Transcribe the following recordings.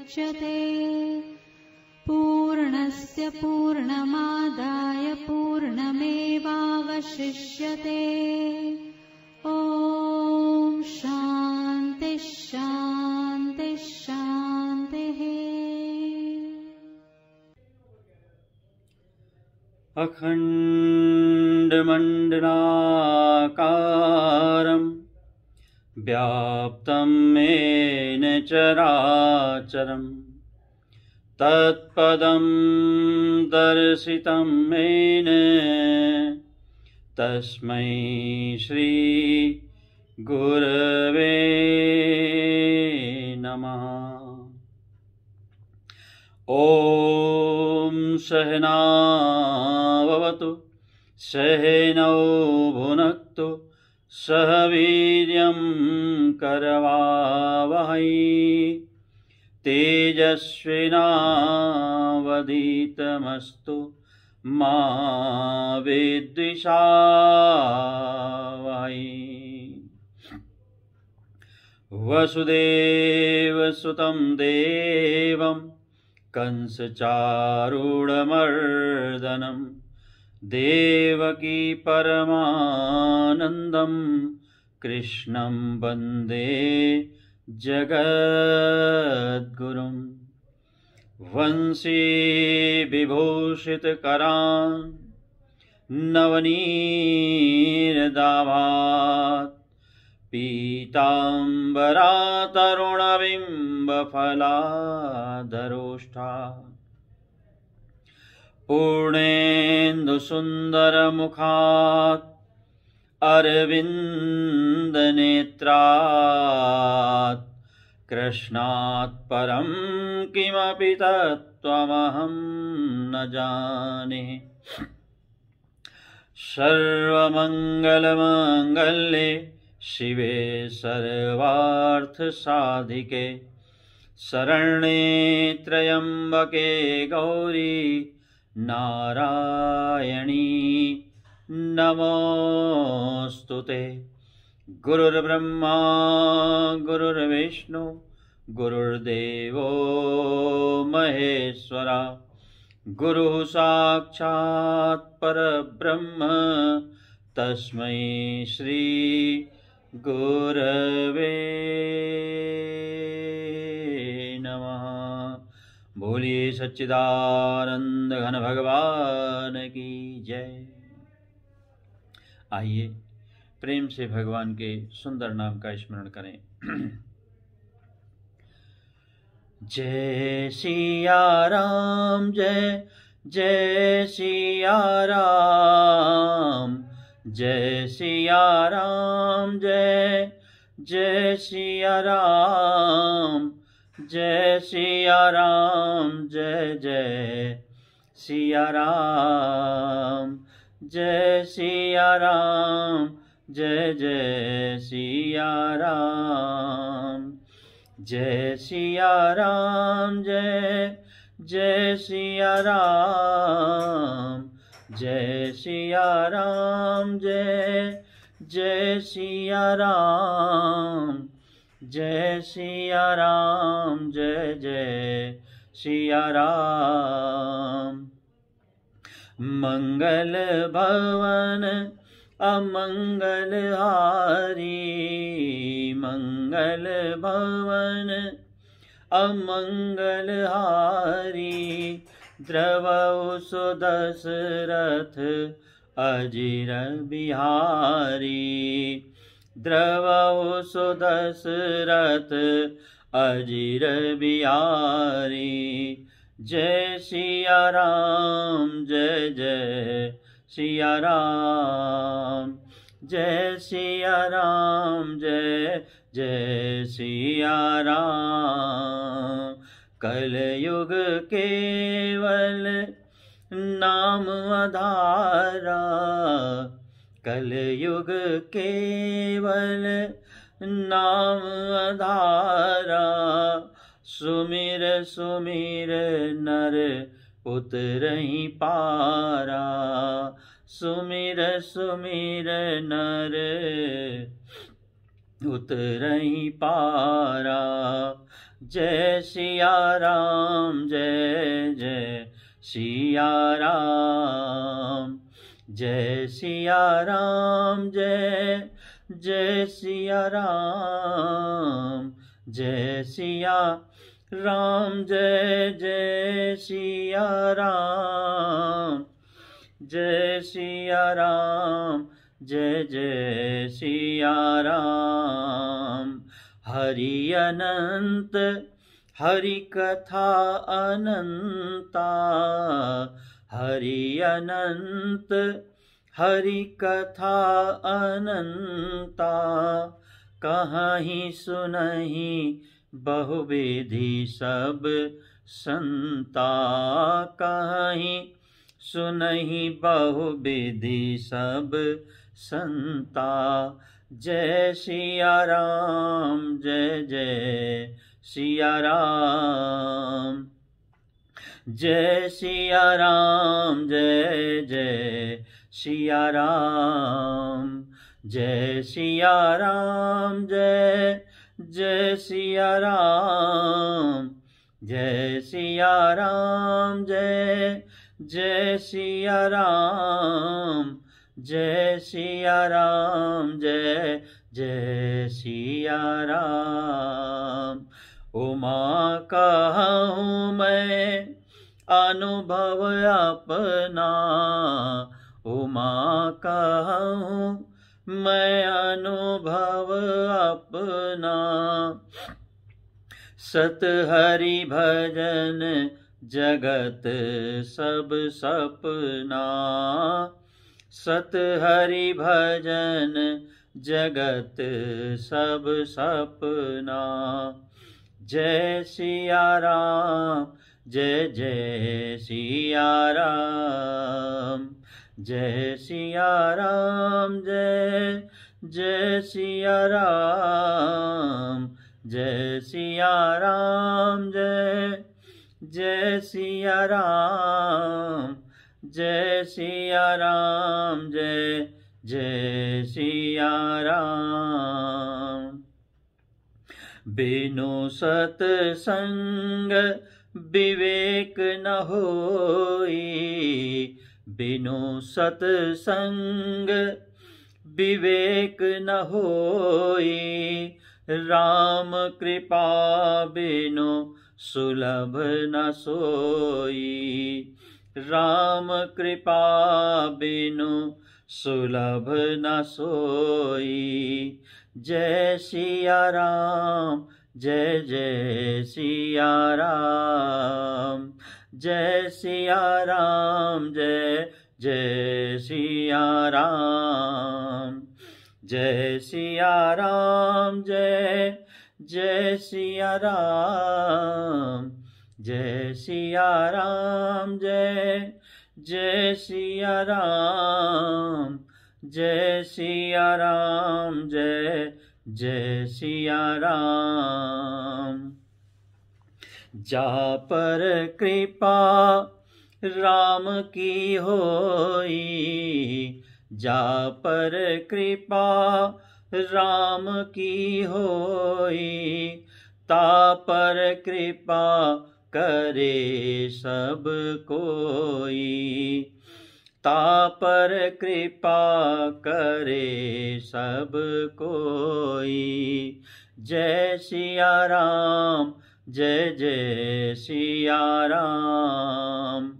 मुच्यते। पूर्णस्य पूर्णमादाय पूर्णमेवावशिष्यते। ॐ शान्ति शान्ति शान्तिः। अखण्डमण्डलाकारं व्याप्तं येन चराचरं तत्पदं दर्शितं येन तस्मै श्री गुरवे नमः। ॐ सहनाववतु सहनौ भुनक्तु सह वीर्यं करवावहै तेजस्विनावधीतमस्तु मा विद्विषावहै। वसुदेवसुतं देवं कंसचारूढमर्दनं देवकी परमानन्दं कृष्णं वन्दे जगद्गुरुं। वंशी विभूषितकरान् नवनीरदाभात् पीताम्बरातरुणबिम्बफलाधरोष्ठात् पूर्णेन्दुसुन्दरमुखात् अरविन्दनेत्रात् कृष्णात् परं किमपि तत्त्वमहं न जाने। सर्वमङ्गलमाङ्गल्ये शिवे सर्वार्थसाधिके शरण्ये त्र्यम्बके गौरी नारायणी नमोस्तुते। गुरुर्ब्रह्मा गुरुर्विष्णु गुरुर्देवो महेश्वरा गुरुः साक्षात् परब्रह्म तस्मै श्री गुरवे नमः। बोलिए सच्चिदानंद घन भगवान की जय। आइए प्रेम से भगवान के सुंदर नाम का स्मरण करें। जय सिया राम जय जय सिया राम जय सिया राम जय जय सिया राम जय सिया राम जय जय सिया राम जय सिया राम जय जय सिया राम जय सिया राम जय जय सिया राम जय सिया राम जय जय सिया राम जय सिया राम जय जय सिया राम। मंगल भवन अमंगल हारी मंगल भवन अमंगल हारी द्रवौ सुदशरथ अजिर बिहारी द्रवौ सुदशरथ अजिर बिहारी जय सिया राम जय जय सिया राम जय सिया राम जय जय सिया राम। कलयुग केवल नाम आधारा कलयुग केवल नाम आधारा सुमिर सुमिर नर उतरहि पारा सुमिर सुमिर नर उतरहि पारा जय सिया राम, जय जय सिया राम, जय सिया राम, जय जय सिया राम, जय सिया राम, जय जय सिया राम, जय सिया राम, जय जय सिया राम। हरि अनंत हरि कथा अनंता, हरि अनंत हरि कथा अनंता, कहीं सुनहि बहुविधि सब संता, कहीं सुनहि बहुविधि सब संता। जय सिया राम, जय जय सिया राम, जय सिया राम, जय जय सिया राम, जय सिया राम, जय जय सिया राम, जय सिया राम, जय जय सिया राम, जय सिया राम, जय जय सिया राम। उमा कहूँ मैं अनुभव अपना, उमा कहूँ मैं अनुभव अपना, सत हरि भजन जगत सब सपना, सत हरि भजन जगत सब सपना। जय सिया राम, जय जय सिया राम, जय सिया राम, जय जय सिया राम, जय सिया राम, जय जय सिया राम, जय सिया राम, जय जय सिया राम। बिनु सतसंग विवेक न होई, बिनु सतसंग विवेक न होई, राम कृपा बिनु सुलभ न सोई, राम कृपा बिनु सुलभ न सोई। जय सिया राम, जय जय सिया राम, जय सिया राम, जय जय सिया राम, जय सिया राम, जय जय सिया राम, जय सिया राम, जय जय सिया राम, जय सिया राम, जय जय सिया राम। जा पर कृपा राम की होई, जा पर कृपा राम की होई, ता पर कृपा करे सब कोई, ता पर कृपा करे सब कोई। जय सिया राम, जय जय सिया राम,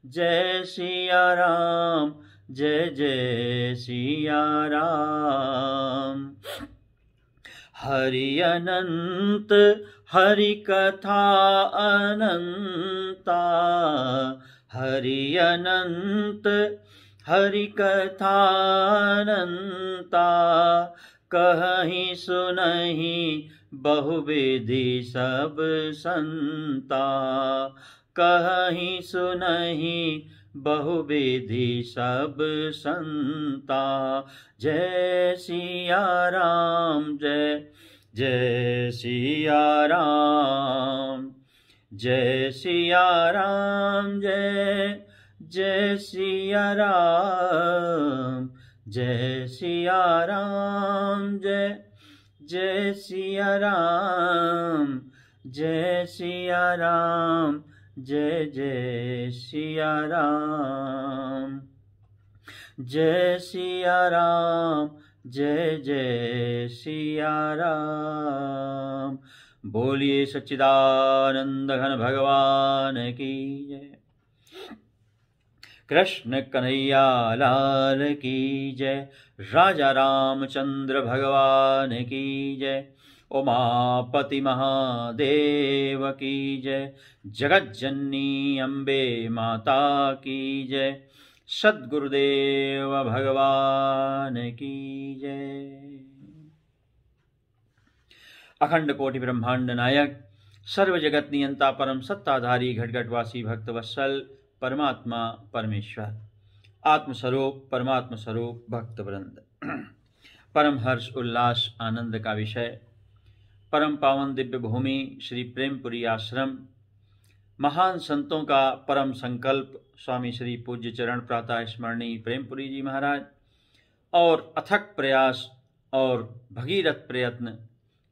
जय सिया राम, जय जय सिया राम। हरि अनंत हरि कथा अनंता, हरि अनंत हरि कथा अनंता, कहीं सुनहि बहुविधि सब संता, कहीं सुनहि बहुविधि सब संता। जय सिया राम, जय जय सिया राम, जय सिया राम, जय जय सिया राम, जय सिया राम, जय जय सिया राम, जय सिया राम, जय जय सिया राम, जय सिया राम, जय जय सिया राम। बोलिए सच्चिदानंद घन भगवान की जय। कृष्ण कन्हैया लाल की जय। राजा रामचंद्र भगवान की जय। उमापति महादेव की जय। जगत जननी अम्बे माता की जय। सद्गुरुदेव भगवान की जय। अखंड कोटि ब्रह्मांड नायक, सर्व जगत नियंता, परम सत्ताधारी, घटघटवासी, भक्त वत्सल परमात्मा परमेश्वर, आत्मस्वरूप परमात्मा स्वरूप भक्त वृंद, परम हर्ष उल्लास आनंद का विषय, परम पावन दिव्य भूमि श्री प्रेमपुरी आश्रम, महान संतों का परम संकल्प स्वामी श्री पूज्य चरण प्रातः स्मरणीय प्रेमपुरी जी महाराज, और अथक प्रयास और भगीरथ प्रयत्न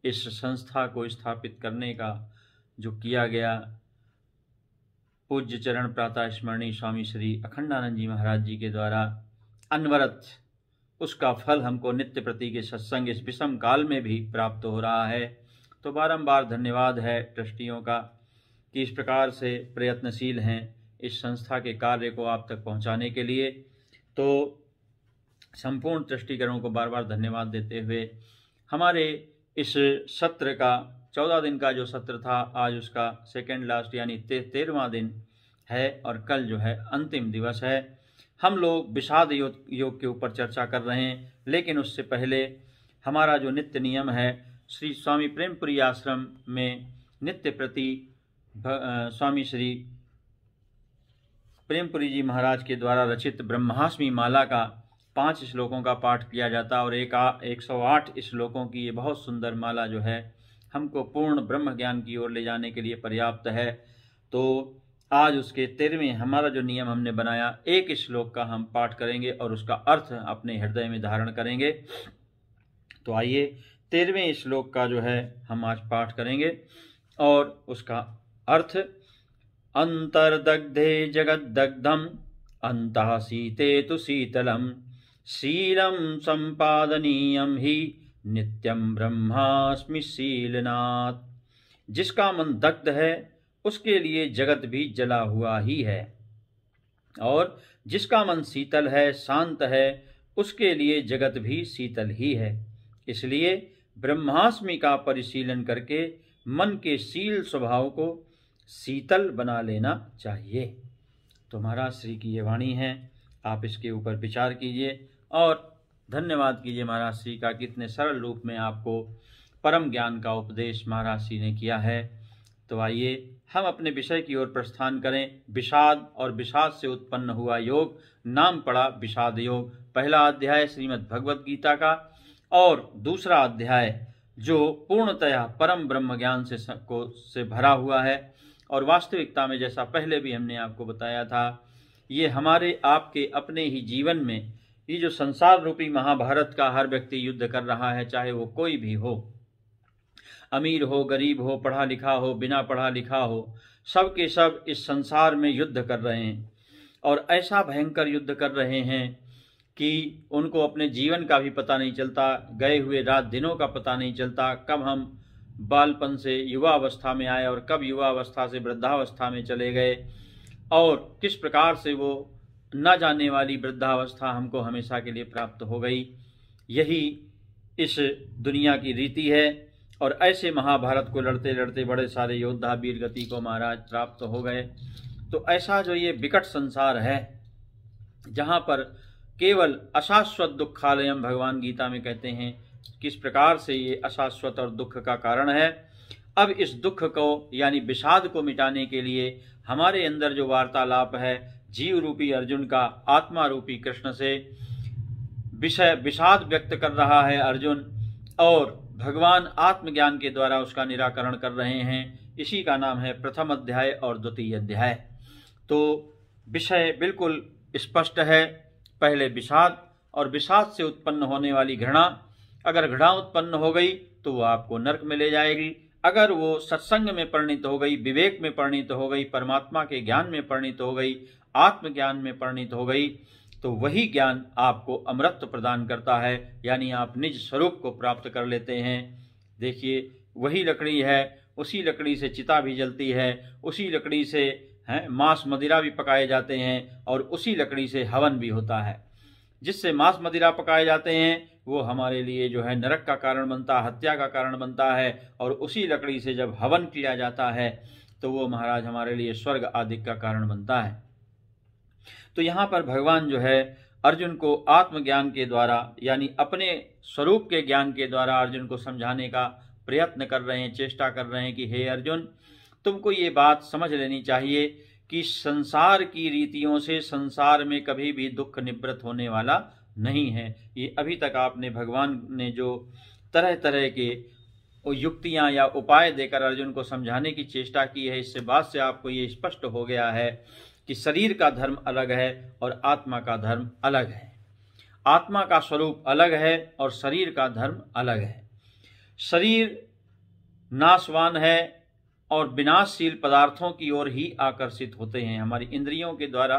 इस संस्था को स्थापित करने का जो किया गया, पूज्य चरण प्रातः स्मरणीय स्वामी श्री अखंडानंद जी महाराज जी के द्वारा अनवरत, उसका फल हमको नित्य प्रति के सत्संग इस विषम काल में भी प्राप्त हो रहा है। तो बारंबार धन्यवाद है ट्रस्टियों का कि इस प्रकार से प्रयत्नशील हैं इस संस्था के कार्य को आप तक पहुंचाने के लिए। तो संपूर्ण ट्रस्टीगणों को बार बार धन्यवाद देते हुए हमारे इस सत्र का 14 दिन का जो सत्र था, आज उसका सेकेंड लास्ट यानी 13वां दिन है और कल जो है अंतिम दिवस है। हम लोग विषाद योग के ऊपर चर्चा कर रहे हैं, लेकिन उससे पहले हमारा जो नित्य नियम है, श्री स्वामी प्रेमपुरी आश्रम में नित्य प्रति स्वामी श्री प्रेमपुरी जी महाराज के द्वारा रचित ब्रह्माष्टमी माला का 5 श्लोकों का पाठ किया जाता और 108 श्लोकों की ये बहुत सुंदर माला जो है हमको पूर्ण ब्रह्म ज्ञान की ओर ले जाने के लिए पर्याप्त है। तो आज उसके 13वें हमारा जो नियम हमने बनाया, एक श्लोक का हम पाठ करेंगे और उसका अर्थ अपने हृदय में धारण करेंगे। तो आइए 13वें श्लोक का जो है हम आज पाठ करेंगे और उसका अर्थ, अंतर्दग्धे जगद्दग्धम अंतः शीते तु शीतलम शीलम संपादनीयम ही नित्यम ब्रह्मास्मि शीलनाथ। जिसका मन दग्ध है उसके लिए जगत भी जला हुआ ही है, और जिसका मन शीतल है, शांत है, उसके लिए जगत भी शीतल ही है। इसलिए ब्रह्मास्मि का परिशीलन करके मन के शील स्वभाव को शीतल बना लेना चाहिए। तो महाराज श्री की ये वाणी है, आप इसके ऊपर विचार कीजिए और धन्यवाद कीजिए महाराज श्री का, कितने सरल रूप में आपको परम ज्ञान का उपदेश महाराज श्री ने किया है। तो आइए हम अपने विषय की ओर प्रस्थान करें। विषाद और विषाद से उत्पन्न हुआ योग, नाम पड़ा विषाद योग। पहला अध्याय श्रीमद् भगवद गीता का और दूसरा अध्याय जो पूर्णतया परम ब्रह्म ज्ञान से भरा हुआ है। और वास्तविकता में जैसा पहले भी हमने आपको बताया था, ये हमारे आपके अपने ही जीवन में ये जो संसार रूपी महाभारत का हर व्यक्ति युद्ध कर रहा है, चाहे वो कोई भी हो, अमीर हो, गरीब हो, पढ़ा लिखा हो, बिना पढ़ा लिखा हो, सब के सब इस संसार में युद्ध कर रहे हैं। और ऐसा भयंकर युद्ध कर रहे हैं कि उनको अपने जीवन का भी पता नहीं चलता, गए हुए रात दिनों का पता नहीं चलता, कब हम बालपन से युवा अवस्था में आए और कब युवा अवस्था से वृद्धावस्था में चले गए, और किस प्रकार से वो न जाने वाली वृद्धावस्था हमको हमेशा के लिए प्राप्त हो गई। यही इस दुनिया की रीति है। और ऐसे महाभारत को लड़ते लड़ते बड़े सारे योद्धा वीर गति को महाराज प्राप्त हो गए। तो ऐसा जो ये विकट संसार है, जहाँ पर केवल अशाश्वत दुखालयम, भगवान गीता में कहते हैं किस प्रकार से ये अशाश्वत और दुख का कारण है। अब इस दुख को यानी विषाद को मिटाने के लिए हमारे अंदर जो वार्तालाप है जीव रूपी अर्जुन का आत्मा रूपी कृष्ण से, विषाद व्यक्त कर रहा है अर्जुन, और भगवान आत्मज्ञान के द्वारा उसका निराकरण कर रहे हैं। इसी का नाम है प्रथम अध्याय और द्वितीय अध्याय। तो विषय बिल्कुल स्पष्ट है। पहले विषाद, और विषाद से उत्पन्न होने वाली घृणा, अगर घृणा उत्पन्न हो गई तो वो आपको नरक में ले जाएगी, अगर वो सत्संग में परिणित हो गई, विवेक में परिणित हो गई, परमात्मा के ज्ञान में परिणित हो गई, आत्मज्ञान में परिणित हो गई, तो वही ज्ञान आपको अमृत प्रदान करता है, यानी आप निज स्वरूप को प्राप्त कर लेते हैं। देखिए, वही लकड़ी है, उसी लकड़ी से चिता भी जलती है, उसी लकड़ी से मांस मदिरा भी पकाए जाते हैं, और उसी लकड़ी से हवन भी होता है। जिससे मांस मदिरा पकाए जाते हैं वो हमारे लिए जो है नरक का कारण बनता है, हत्या का कारण बनता है, और उसी लकड़ी से जब हवन किया जाता है तो वो महाराज हमारे लिए स्वर्ग आदि का कारण बनता है। तो यहाँ पर भगवान जो है अर्जुन को आत्मज्ञान के द्वारा, यानी अपने स्वरूप के ज्ञान के द्वारा अर्जुन को समझाने का प्रयत्न कर रहे हैं, चेष्टा कर रहे हैं कि हे अर्जुन, तुमको ये बात समझ लेनी चाहिए कि संसार की रीतियों से संसार में कभी भी दुख निवृत्त होने वाला नहीं है। ये अभी तक आपने भगवान ने जो तरह तरह के युक्तियां या उपाय देकर अर्जुन को समझाने की चेष्टा की है, इससे बात से आपको ये स्पष्ट हो गया है कि शरीर का धर्म अलग है और आत्मा का धर्म अलग है। आत्मा का स्वरूप अलग है और शरीर का धर्म अलग है। शरीर नाशवान है और विनाशशील पदार्थों की ओर ही आकर्षित होते हैं हमारी इंद्रियों के द्वारा।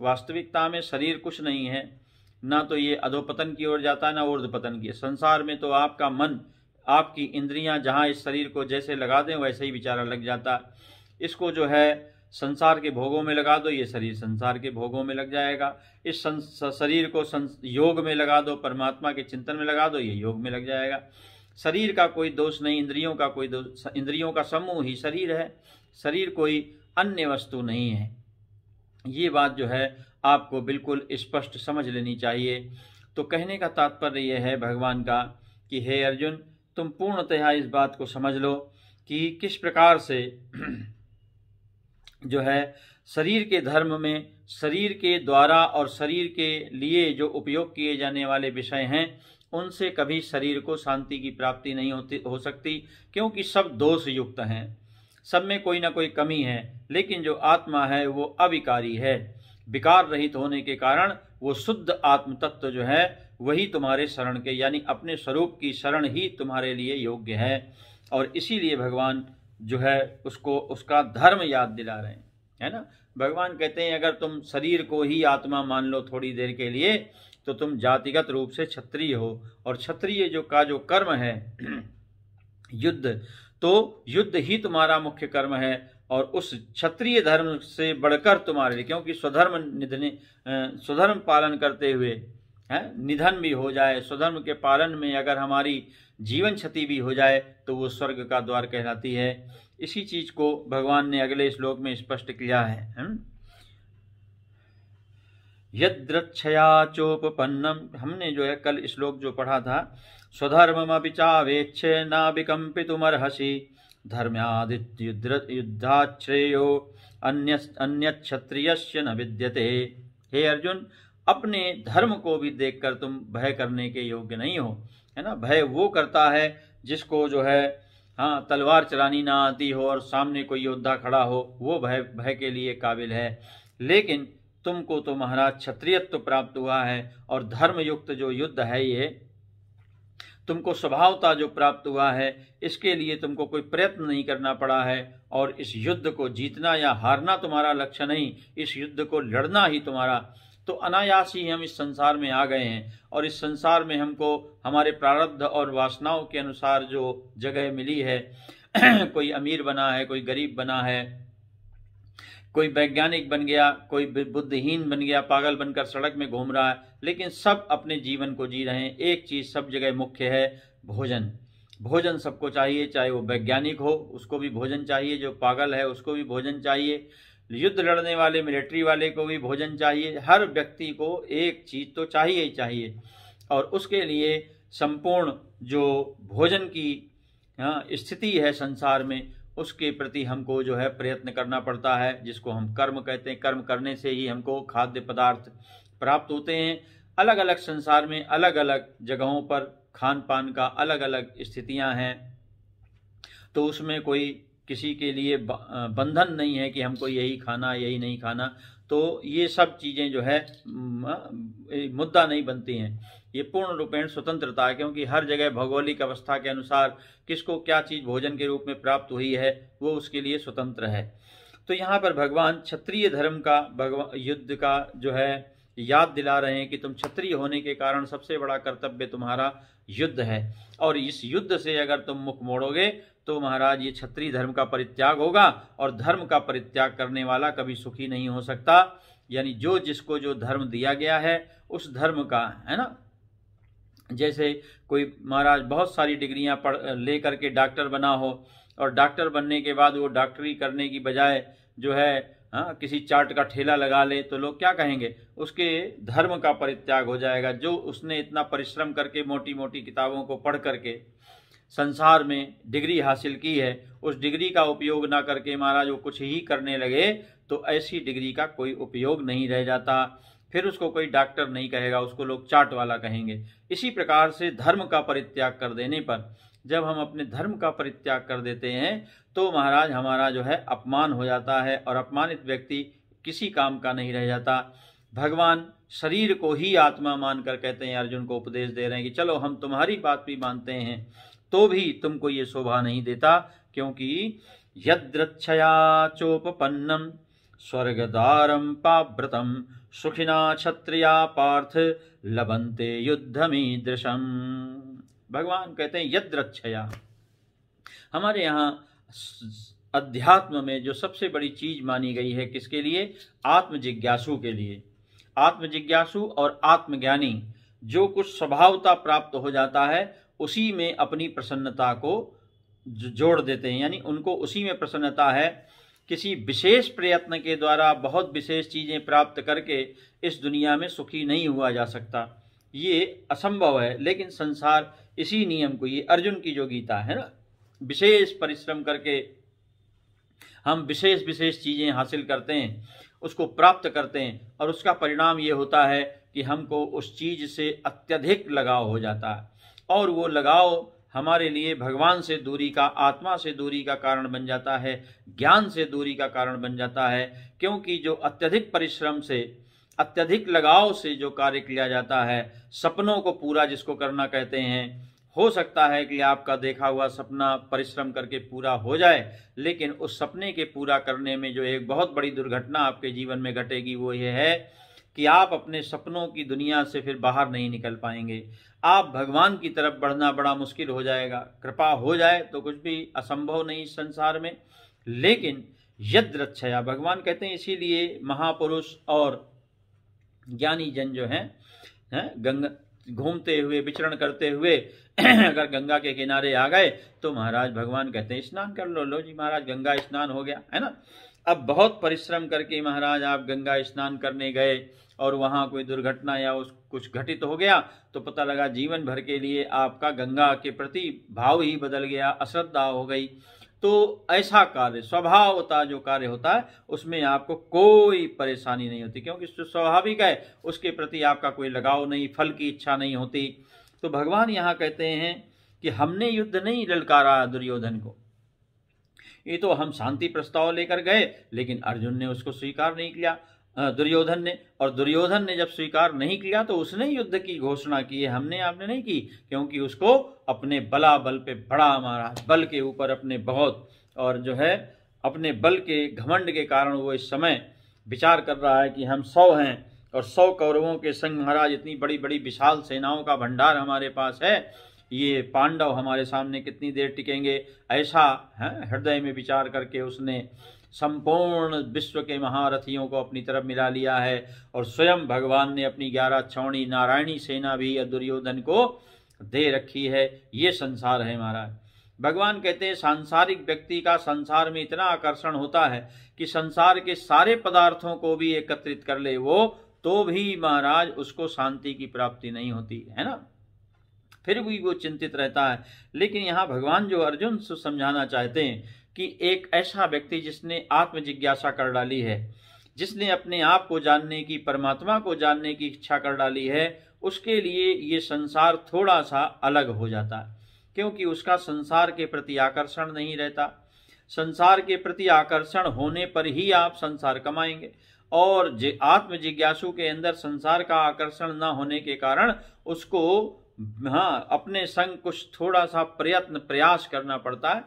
वास्तविकता में शरीर कुछ नहीं है, ना तो ये अधोपतन की ओर जाता है ना ऊर्ध्वपतन की। संसार में तो आपका मन, आपकी इंद्रियां जहां इस शरीर को जैसे लगा दें वैसे ही बेचारा लग जाता। इसको जो है संसार के भोगों में लगा दो, ये शरीर संसार के भोगों में लग जाएगा। इस शरीर को योग में लगा दो, परमात्मा के चिंतन में लगा दो, ये योग में लग जाएगा। शरीर का कोई दोष नहीं, इंद्रियों का कोई दोष, इंद्रियों का समूह ही शरीर है। शरीर कोई अन्य वस्तु नहीं है। ये बात जो है आपको बिल्कुल स्पष्ट समझ लेनी चाहिए। तो कहने का तात्पर्य यह है भगवान का कि हे अर्जुन, तुम पूर्णतः इस बात को समझ लो कि किस प्रकार से जो है शरीर के धर्म में, शरीर के द्वारा और शरीर के लिए जो उपयोग किए जाने वाले विषय हैं, उनसे कभी शरीर को शांति की प्राप्ति नहीं हो सकती, क्योंकि सब दोष युक्त हैं, सब में कोई ना कोई कमी है। लेकिन जो आत्मा है वो अविकारी है, विकार रहित होने के कारण वो शुद्ध आत्म तत्व जो है वही तुम्हारे शरण के, यानी अपने स्वरूप की शरण ही तुम्हारे लिए योग्य है। और इसीलिए भगवान जो है उसको उसका धर्म याद दिला रहे हैं, है ना। भगवान कहते हैं अगर तुम शरीर को ही आत्मा मान लो थोड़ी देर के लिए, तो तुम जातिगत रूप से क्षत्रिय हो, और क्षत्रिय जो कर्म है युद्ध, तो युद्ध ही तुम्हारा मुख्य कर्म है। और उस क्षत्रिय धर्म से बढ़कर तुम्हारे लिए, क्योंकि स्वधर्म पालन करते हुए निधन भी हो जाए, स्वधर्म के पालन में अगर हमारी जीवन क्षति भी हो जाए तो वो स्वर्ग का द्वार कहलाती है। इसी चीज को भगवान ने अगले श्लोक में स्पष्ट किया है। यद्रक्षया चोपपन्नम, हमने जो है कल श्लोक जो पढ़ा था, स्वधर्ममपि चावेक्ष नाभिकम्पितुमर्हसि धर्म्यादियुद्धाश्रेयो अन्यक्षत्रियस्य न विद्यते। हे अर्जुन, अपने धर्म को भी देखकर तुम भय करने के योग्य नहीं हो, है ना। भय वो करता है जिसको जो है तलवार चलानी ना आती हो और सामने कोई योद्धा खड़ा हो, वो भय के लिए काबिल है। लेकिन तुमको तो महाराज क्षत्रियत्व प्राप्त हुआ है, और धर्मयुक्त जो युद्ध है ये तुमको स्वभावता जो प्राप्त हुआ है, इसके लिए तुमको कोई प्रयत्न नहीं करना पड़ा है। और इस युद्ध को जीतना या हारना तुम्हारा लक्ष्य नहीं, इस युद्ध को लड़ना ही तुम्हारा। तो अनायास ही हम इस संसार में आ गए हैं, और इस संसार में हमको हमारे प्रारब्ध और वासनाओं के अनुसार जो जगह मिली है कोई अमीर बना है, कोई गरीब बना है, कोई वैज्ञानिक बन गया, कोई बुद्धिहीन बन गया, पागल बनकर सड़क में घूम रहा है, लेकिन सब अपने जीवन को जी रहे हैं। एक चीज सब जगह मुख्य है, भोजन। भोजन सबको चाहिए, चाहे वो वैज्ञानिक हो उसको भी भोजन चाहिए, जो पागल है उसको भी भोजन चाहिए, युद्ध लड़ने वाले मिलिट्री वाले को भी भोजन चाहिए। हर व्यक्ति को एक चीज तो चाहिए ही चाहिए, और उसके लिए संपूर्ण जो भोजन की स्थिति है संसार में, उसके प्रति हमको जो है प्रयत्न करना पड़ता है, जिसको हम कर्म कहते हैं। कर्म करने से ही हमको खाद्य पदार्थ प्राप्त होते हैं। अलग अलग संसार में अलग अलग जगहों पर खान पान का अलग अलग स्थितियां हैं, तो उसमें कोई किसी के लिए बंधन नहीं है कि हमको यही खाना यही नहीं खाना। तो ये सब चीज़ें जो है मुद्दा नहीं बनती हैं। ये पूर्ण रूपेण स्वतंत्रता है, क्योंकि हर जगह भौगोलिक अवस्था के अनुसार किसको क्या चीज भोजन के रूप में प्राप्त हुई है वो उसके लिए स्वतंत्र है। तो यहाँ पर भगवान क्षत्रिय धर्म का युद्ध का जो है याद दिला रहे हैं कि तुम क्षत्रिय होने के कारण सबसे बड़ा कर्तव्य तुम्हारा युद्ध है, और इस युद्ध से अगर तुम मुख मोड़ोगे तो महाराज ये क्षत्रिय धर्म का परित्याग होगा, और धर्म का परित्याग करने वाला कभी सुखी नहीं हो सकता। यानी जो जिसको जो धर्म दिया गया है उस धर्म का, है ना, जैसे कोई महाराज बहुत सारी डिग्रियां पढ़ ले करके डॉक्टर बना हो, और डॉक्टर बनने के बाद वो डॉक्टरी करने की बजाय जो है किसी चाट का ठेला लगा ले, तो लोग क्या कहेंगे, उसके धर्म का परित्याग हो जाएगा। जो उसने इतना परिश्रम करके मोटी मोटी किताबों को पढ़ करके संसार में डिग्री हासिल की है, उस डिग्री का उपयोग ना करके महाराज वो कुछ ही करने लगे, तो ऐसी डिग्री का कोई उपयोग नहीं रह जाता। फिर उसको कोई डॉक्टर नहीं कहेगा, उसको लोग चाट वाला कहेंगे। इसी प्रकार से धर्म का परित्याग कर देने पर, जब हम अपने धर्म का परित्याग कर देते हैं तो महाराज हमारा जो है अपमान हो जाता है, और अपमानित व्यक्ति किसी काम का नहीं रह जाता। भगवान शरीर को ही आत्मा मानकर कहते हैं, अर्जुन को उपदेश दे रहे हैं कि चलो हम तुम्हारी बात भी मानते हैं, तो भी तुमको ये शोभा नहीं देता, क्योंकि यद्रच्छया चोपपन्नम स्वर्गद्वारम पाव्रतम सुखिना क्षत्रिया पार्थ लभन्ते युद्धमीदृशम। भगवान कहते हैं यद्रच्छया, हमारे यहाँ अध्यात्म में जो सबसे बड़ी चीज मानी गई है किसके लिए, आत्म जिज्ञासु के लिए। आत्म जिज्ञासु और आत्मज्ञानी जो कुछ स्वभावता प्राप्त हो जाता है उसी में अपनी प्रसन्नता को जोड़ देते हैं, यानी उनको उसी में प्रसन्नता है। किसी विशेष प्रयत्न के द्वारा बहुत विशेष चीजें प्राप्त करके इस दुनिया में सुखी नहीं हुआ जा सकता, ये असंभव है। लेकिन संसार इसी नियम को, ये अर्जुन की जो गीता है ना, विशेष परिश्रम करके हम विशेष विशेष चीजें हासिल करते हैं, उसको प्राप्त करते हैं, और उसका परिणाम ये होता है कि हमको उस चीज से अत्यधिक लगाव हो जाता है, और वो लगाव हमारे लिए भगवान से दूरी का, आत्मा से दूरी का कारण बन जाता है, ज्ञान से दूरी का कारण बन जाता है। क्योंकि जो अत्यधिक परिश्रम से, अत्यधिक लगाव से जो कार्य किया जाता है, सपनों को पूरा जिसको करना कहते हैं, हो सकता है कि आपका देखा हुआ सपना परिश्रम करके पूरा हो जाए, लेकिन उस सपने के पूरा करने में जो एक बहुत बड़ी दुर्घटना आपके जीवन में घटेगी वो ये है कि आप अपने सपनों की दुनिया से फिर बाहर नहीं निकल पाएंगे। आप भगवान की तरफ बढ़ना बड़ा मुश्किल हो जाएगा। कृपा हो जाए तो कुछ भी असंभव नहीं इस संसार में, लेकिन यद्रच्छया, भगवान कहते हैं इसीलिए महापुरुष और ज्ञानी जन जो हैं गंगा घूमते हुए, विचरण करते हुए अगर गंगा के किनारे आ गए तो महाराज भगवान कहते हैं स्नान कर लो। लो जी महाराज, गंगा स्नान हो गया, है ना। अब बहुत परिश्रम करके महाराज आप गंगा स्नान करने गए और वहां कोई दुर्घटना या कुछ घटित हो गया, तो पता लगा जीवन भर के लिए आपका गंगा के प्रति भाव ही बदल गया, अश्रद्धा हो गई। तो ऐसा कार्य, स्वभावता जो कार्य होता है उसमें आपको कोई परेशानी नहीं होती, क्योंकि स्वाभाविक है, उसके प्रति आपका कोई लगाव नहीं, फल की इच्छा नहीं होती। तो भगवान यहाँ कहते हैं कि हमने युद्ध नहीं ललकारा दुर्योधन को, ये तो हम शांति प्रस्ताव लेकर गए, लेकिन अर्जुन ने उसको स्वीकार नहीं किया, दुर्योधन ने। और दुर्योधन ने जब स्वीकार नहीं किया तो उसने युद्ध की घोषणा की है, हमने आपने नहीं की, क्योंकि उसको अपने बल पे बड़ा मारा, बल के ऊपर अपने बहुत, और जो है अपने बल के घमंड के कारण वो इस समय विचार कर रहा है कि हम 100 हैं और 100 कौरवों के संग महाराज इतनी बड़ी बड़ी विशाल सेनाओं का भंडार हमारे पास है, ये पांडव हमारे सामने कितनी देर टिकेंगे, ऐसा हृदय में विचार करके उसने संपूर्ण विश्व के महारथियों को अपनी तरफ मिला लिया है, और स्वयं भगवान ने अपनी 11 छावनी नारायणी सेना भी दुर्योधन को दे रखी है। ये संसार है महाराज। भगवान कहते हैं सांसारिक व्यक्ति का संसार में इतना आकर्षण होता है कि संसार के सारे पदार्थों को भी एकत्रित कर ले वो, तो भी महाराज उसको शांति की प्राप्ति नहीं होती है ना, फिर भी वो चिंतित रहता है। लेकिन यहाँ भगवान जो अर्जुन से समझाना चाहते हैं कि एक ऐसा व्यक्ति जिसने आत्म जिज्ञासा कर डाली है, जिसने अपने आप को जानने की, परमात्मा को जानने की इच्छा कर डाली है, उसके लिए ये संसार थोड़ा सा अलग हो जाता है, क्योंकि उसका संसार के प्रति आकर्षण नहीं रहता। संसार के प्रति आकर्षण होने पर ही आप संसार कमाएंगे, और आत्म जिज्ञासु के अंदर संसार का आकर्षण न होने के कारण उसको अपने संग कुछ थोड़ा सा प्रयास करना पड़ता है,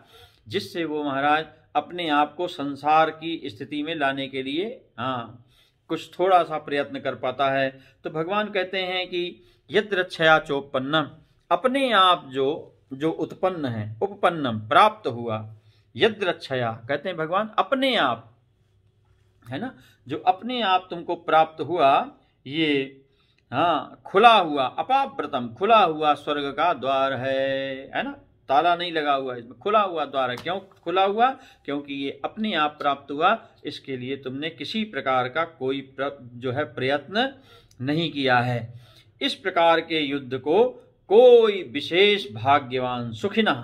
जिससे वो महाराज अपने आप को संसार की स्थिति में लाने के लिए कुछ थोड़ा सा प्रयत्न कर पाता है। तो भगवान कहते हैं कि यद्रच्छया चोपन्नम, अपने आप जो उत्पन्न है, उपपन्नम प्राप्त हुआ, यद्रच्छया कहते हैं भगवान अपने आप, है ना, जो अपने आप तुमको प्राप्त हुआ, ये खुला हुआ, अपाव्रतम खुला हुआ स्वर्ग का द्वार है ना, ताला नहीं लगा हुआ, इसमें खुला हुआ द्वार है। क्यों खुला हुआ? क्योंकि ये अपने आप प्राप्त हुआ, इसके लिए तुमने किसी प्रकार का कोई जो है प्रयत्न नहीं किया है। इस प्रकार के युद्ध को कोई विशेष भाग्यवान सुखिना,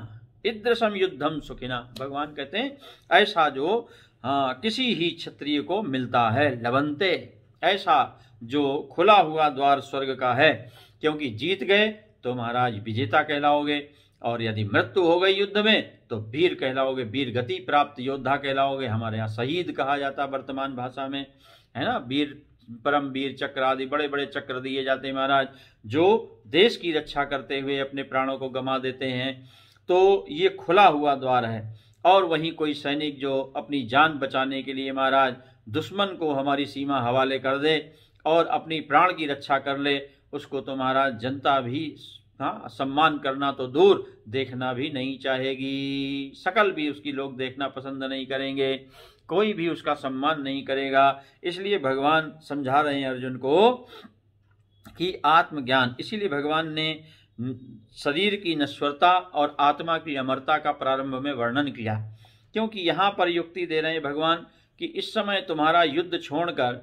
ईदृशम युद्धम सुखिना, भगवान कहते हैं ऐसा जो किसी ही क्षत्रिय को मिलता है, लवंते, ऐसा जो खुला हुआ द्वार स्वर्ग का है। क्योंकि जीत गए तो महाराज विजेता कहलाओगे, और यदि मृत्यु हो गई युद्ध में तो वीर कहलाओगे, वीर गति प्राप्त योद्धा कहलाओगे। हमारे यहाँ शहीद कहा जाता वर्तमान भाषा में, है ना, वीर, परम वीर चक्र आदि बड़े बड़े चक्र दिए जाते हैं महाराज, जो देश की रक्षा करते हुए अपने प्राणों को गंवा देते हैं। तो ये खुला हुआ द्वार है। और वहीं कोई सैनिक जो अपनी जान बचाने के लिए महाराज दुश्मन को हमारी सीमा हवाले कर दे और अपनी प्राण की रक्षा कर ले, उसको तो महाराज जनता भी सम्मान करना तो दूर, देखना भी नहीं चाहेगी। सकल भी उसकी लोग देखना पसंद नहीं करेंगे, कोई भी उसका सम्मान नहीं करेगा। इसलिए भगवान समझा रहे हैं अर्जुन को कि आत्मज्ञान, इसीलिए भगवान ने शरीर की नश्वरता और आत्मा की अमरता का प्रारंभ में वर्णन किया। क्योंकि यहाँ पर युक्ति दे रहे हैं भगवान कि इस समय तुम्हारा युद्ध छोड़कर,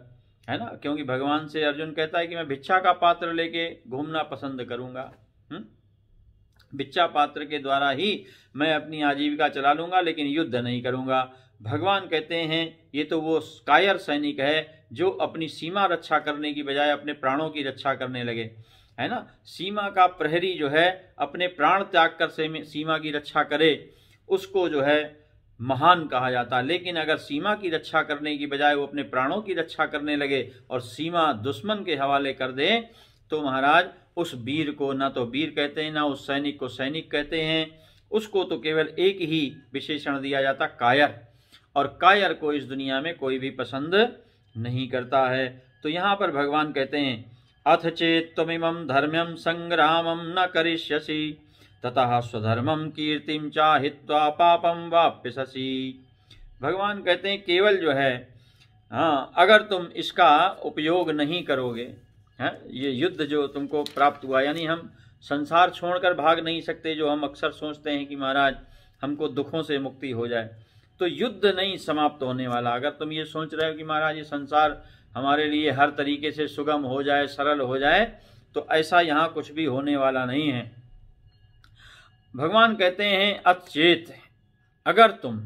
है ना, क्योंकि भगवान से अर्जुन कहता है कि मैं भिक्षा का पात्र लेके घूमना पसंद करूंगा, भिक्षा पात्र के द्वारा ही मैं अपनी आजीविका चला लूंगा, लेकिन युद्ध नहीं करूंगा। भगवान कहते हैं ये तो वो कायर सैनिक है जो अपनी सीमा रक्षा करने की बजाय अपने प्राणों की रक्षा करने लगे, है ना। सीमा का प्रहरी जो है अपने प्राण त्याग कर सीमा की रक्षा करे, उसको जो है महान कहा जाता है। लेकिन अगर सीमा की रक्षा करने की बजाय वो अपने प्राणों की रक्षा करने लगे और सीमा दुश्मन के हवाले कर दे, तो महाराज उस वीर को ना तो वीर कहते हैं, ना उस सैनिक को सैनिक कहते हैं। उसको तो केवल एक ही विशेषण दिया जाता, कायर, और कायर को इस दुनिया में कोई भी पसंद नहीं करता है। तो यहाँ पर भगवान कहते हैं अथ चेत त्वमिमं धर्म्यं संग्रामं न करिष्यसि ततः स्वधर्मं कीर्तिं चाहित्वा पापं वाप्स्यसि। भगवान कहते हैं केवल जो है अगर तुम इसका उपयोग नहीं करोगे, ये युद्ध जो तुमको प्राप्त हुआ, यानी हम संसार छोड़कर भाग नहीं सकते, जो हम अक्सर सोचते हैं कि महाराज हमको दुखों से मुक्ति हो जाए, तो युद्ध नहीं समाप्त होने वाला। अगर तुम ये सोच रहे हो कि महाराज ये संसार हमारे लिए हर तरीके से सुगम हो जाए, सरल हो जाए, तो ऐसा यहाँ कुछ भी होने वाला नहीं है। भगवान कहते हैं अचेत, अगर तुम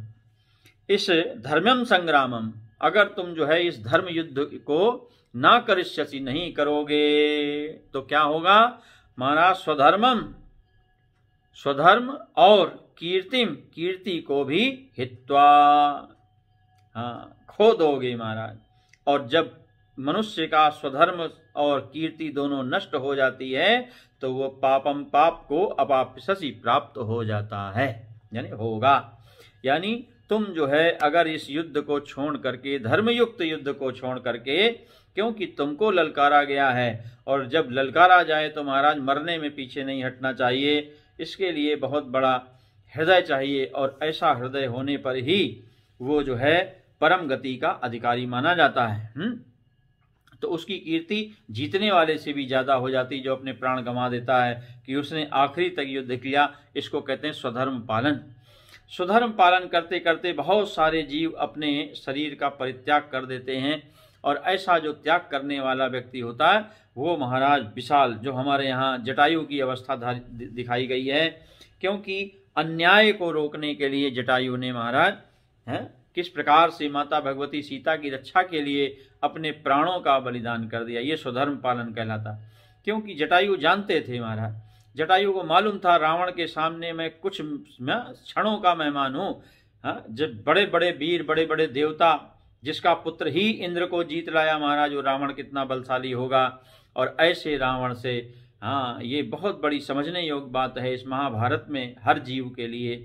इस धर्मम संग्रामम, अगर तुम जो है इस धर्म युद्ध को ना करिष्यसि, नहीं करोगे, तो क्या होगा महाराज, स्वधर्म और कीर्तिम, कीर्ति को भी हित्वा, खो दोगे महाराज। और जब मनुष्य का स्वधर्म और कीर्ति दोनों नष्ट हो जाती है तो वो पापम, पाप को अपाप्स्यसि, प्राप्त हो जाता है, यानी होगा। यानी तुम जो है अगर इस युद्ध को छोड़ करके, धर्मयुक्त युद्ध को छोड़ करके, क्योंकि तुमको ललकारा गया है, और जब ललकारा जाए तो महाराज मरने में पीछे नहीं हटना चाहिए। इसके लिए बहुत बड़ा हृदय चाहिए, और ऐसा हृदय होने पर ही वो जो है परम गति का अधिकारी माना जाता है। तो उसकी कीर्ति जीतने वाले से भी ज्यादा हो जाती, जो अपने प्राण गंवा देता है कि उसने आखिरी तक युद्ध किया। इसको कहते हैं स्वधर्म पालन। स्वधर्म पालन करते करते बहुत सारे जीव अपने शरीर का परित्याग कर देते हैं, और ऐसा जो त्याग करने वाला व्यक्ति होता है वो महाराज विशाल, जो हमारे यहाँ जटायु की अवस्था दिखाई गई है। क्योंकि अन्याय को रोकने के लिए जटायु ने महाराज किस प्रकार से माता भगवती सीता की रक्षा के लिए अपने प्राणों का बलिदान कर दिया, ये स्वधर्म पालन कहलाता। क्योंकि जटायु जानते थे महाराज, जटायु को मालूम था रावण के सामने मैं कुछ क्षणों का मेहमान हूँ। जब बड़े बड़े वीर, बड़े बड़े देवता जिसका पुत्र ही इंद्र को जीत लाया महाराज, वो रावण कितना बलशाली होगा। और ऐसे रावण से, हाँ, ये बहुत बड़ी समझने योग्य बात है इस महाभारत में हर जीव के लिए।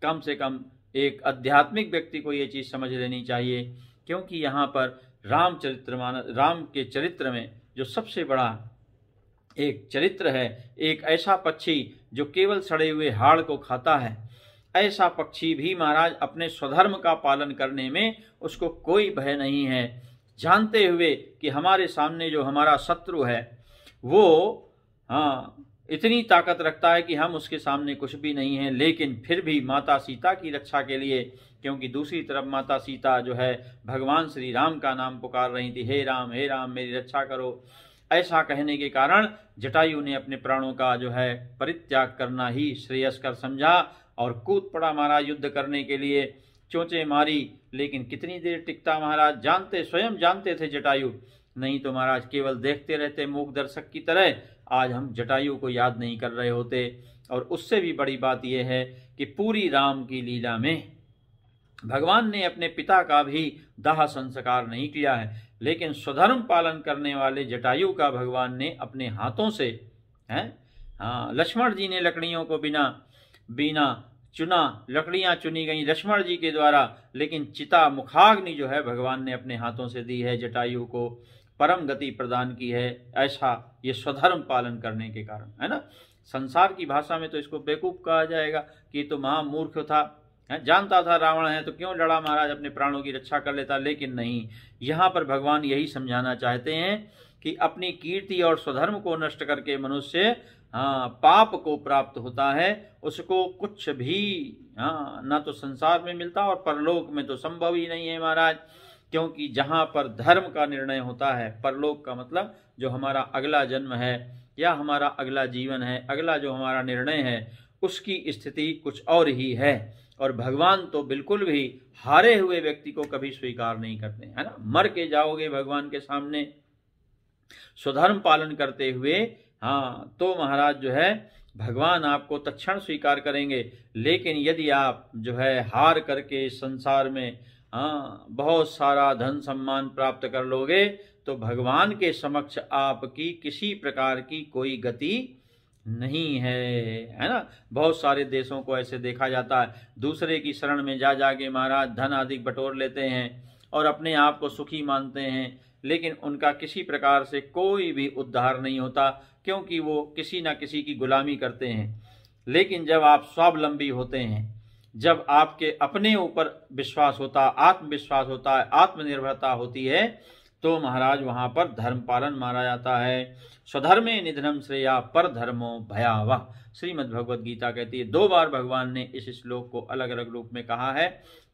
कम से कम एक आध्यात्मिक व्यक्ति को ये चीज़ समझ लेनी चाहिए, क्योंकि यहाँ पर राम के चरित्र में जो सबसे बड़ा एक चरित्र है, एक ऐसा पक्षी जो केवल सड़े हुए हाड़ को खाता है, ऐसा पक्षी भी महाराज अपने स्वधर्म का पालन करने में उसको कोई भय नहीं है, जानते हुए कि हमारे सामने जो हमारा शत्रु है वो, हाँ, इतनी ताकत रखता है कि हम उसके सामने कुछ भी नहीं है, लेकिन फिर भी माता सीता की रक्षा के लिए, क्योंकि दूसरी तरफ माता सीता जो है भगवान श्री राम का नाम पुकार रही थी, हे राम मेरी रक्षा करो। ऐसा कहने के कारण जटायु ने अपने प्राणों का जो है परित्याग करना ही श्रेयस्कर समझा और कूद पड़ा महाराज युद्ध करने के लिए। चोंचे मारी, लेकिन कितनी देर टिकता महाराज, स्वयं जानते थे जटायु, नहीं तो महाराज केवल देखते रहते मूक दर्शक की तरह, आज हम जटायु को याद नहीं कर रहे होते। और उससे भी बड़ी बात यह है कि पूरी राम की लीला में भगवान ने अपने पिता का भी दाह संस्कार नहीं किया है, लेकिन स्वधर्म पालन करने वाले जटायु का भगवान ने अपने हाथों से, हैं, हाँ, लक्ष्मण जी ने लकड़ियों को बिना चुना, लकड़ियां चुनी गई लक्ष्मण जी के द्वारा, लेकिन चिता मुखाग्नि जो है भगवान ने अपने हाथों से दी है, जटायु को परम गति प्रदान की है। ऐसा ये स्वधर्म पालन करने के कारण, है ना। संसार की भाषा में तो इसको बेवकूफ कहा जाएगा कि तो महामूर्ख था, जानता था रावण है तो क्यों लड़ा महाराज, अपने प्राणों की रक्षा कर लेता। लेकिन नहीं, यहाँ पर भगवान यही समझाना चाहते हैं कि अपनी कीर्ति और स्वधर्म को नष्ट करके मनुष्य, हाँ, पाप को प्राप्त होता है, उसको कुछ भी, हाँ, ना तो संसार में मिलता और परलोक में तो संभव ही नहीं है महाराज। क्योंकि जहाँ पर धर्म का निर्णय होता है, परलोक का मतलब जो हमारा अगला जन्म है या हमारा अगला जीवन है, अगला जो हमारा निर्णय है, उसकी स्थिति कुछ और ही है। और भगवान तो बिल्कुल भी हारे हुए व्यक्ति को कभी स्वीकार नहीं करते, है ना। मर के जाओगे भगवान के सामने स्वधर्म पालन करते हुए, हाँ, तो महाराज जो है भगवान आपको तत्क्षण स्वीकार करेंगे। लेकिन यदि आप जो है हार करके संसार में, हाँ, बहुत सारा धन सम्मान प्राप्त कर लोगे, तो भगवान के समक्ष आपकी किसी प्रकार की कोई गति नहीं है ना। बहुत सारे देशों को ऐसे देखा जाता है, दूसरे की शरण में जा जाके महाराज धन आदि बटोर लेते हैं और अपने आप को सुखी मानते हैं, लेकिन उनका किसी प्रकार से कोई भी उद्धार नहीं होता, क्योंकि वो किसी न किसी की गुलामी करते हैं। लेकिन जब आप स्वावलंबी होते हैं, जब आपके अपने ऊपर विश्वास होता, आत्मविश्वास होता है, आत्मनिर्भरता होती है, तो महाराज वहां पर धर्म पालन माना जाता है। स्वधर्मे निधनम श्रेया पर धर्मो भयावह, श्रीमद् भगवद गीता कहती है। 2 बार भगवान ने इस श्लोक को अलग अलग रूप में कहा है।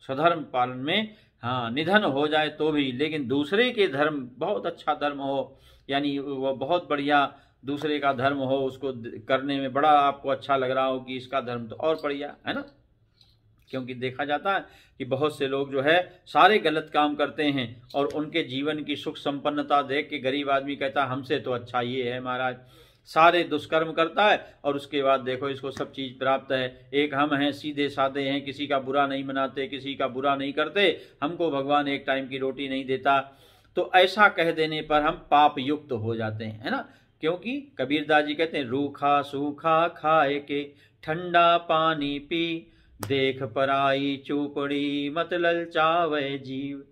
स्वधर्म पालन में, हाँ, निधन हो जाए तो भी, लेकिन दूसरे के धर्म, बहुत अच्छा धर्म हो, यानी वो बहुत बढ़िया दूसरे का धर्म हो, उसको करने में बड़ा आपको अच्छा लग रहा हो कि इसका धर्म तो और बढ़िया है ना। क्योंकि देखा जाता है कि बहुत से लोग जो है सारे गलत काम करते हैं और उनके जीवन की सुख संपन्नता देख के गरीब आदमी कहता है हमसे तो अच्छा ये है महाराज, सारे दुष्कर्म करता है और उसके बाद देखो इसको सब चीज प्राप्त है। एक हम हैं सीधे साधे हैं, किसी का बुरा नहीं मनाते, किसी का बुरा नहीं करते, हमको भगवान एक टाइम की रोटी नहीं देता। तो ऐसा कह देने पर हम पाप युक्त हो जाते हैं, है ना। क्योंकि कबीरदास जी कहते हैं रूखा सूखा खाए के ठंडा पानी पी, देख पराई चूपड़ी मत ललचावे जीव।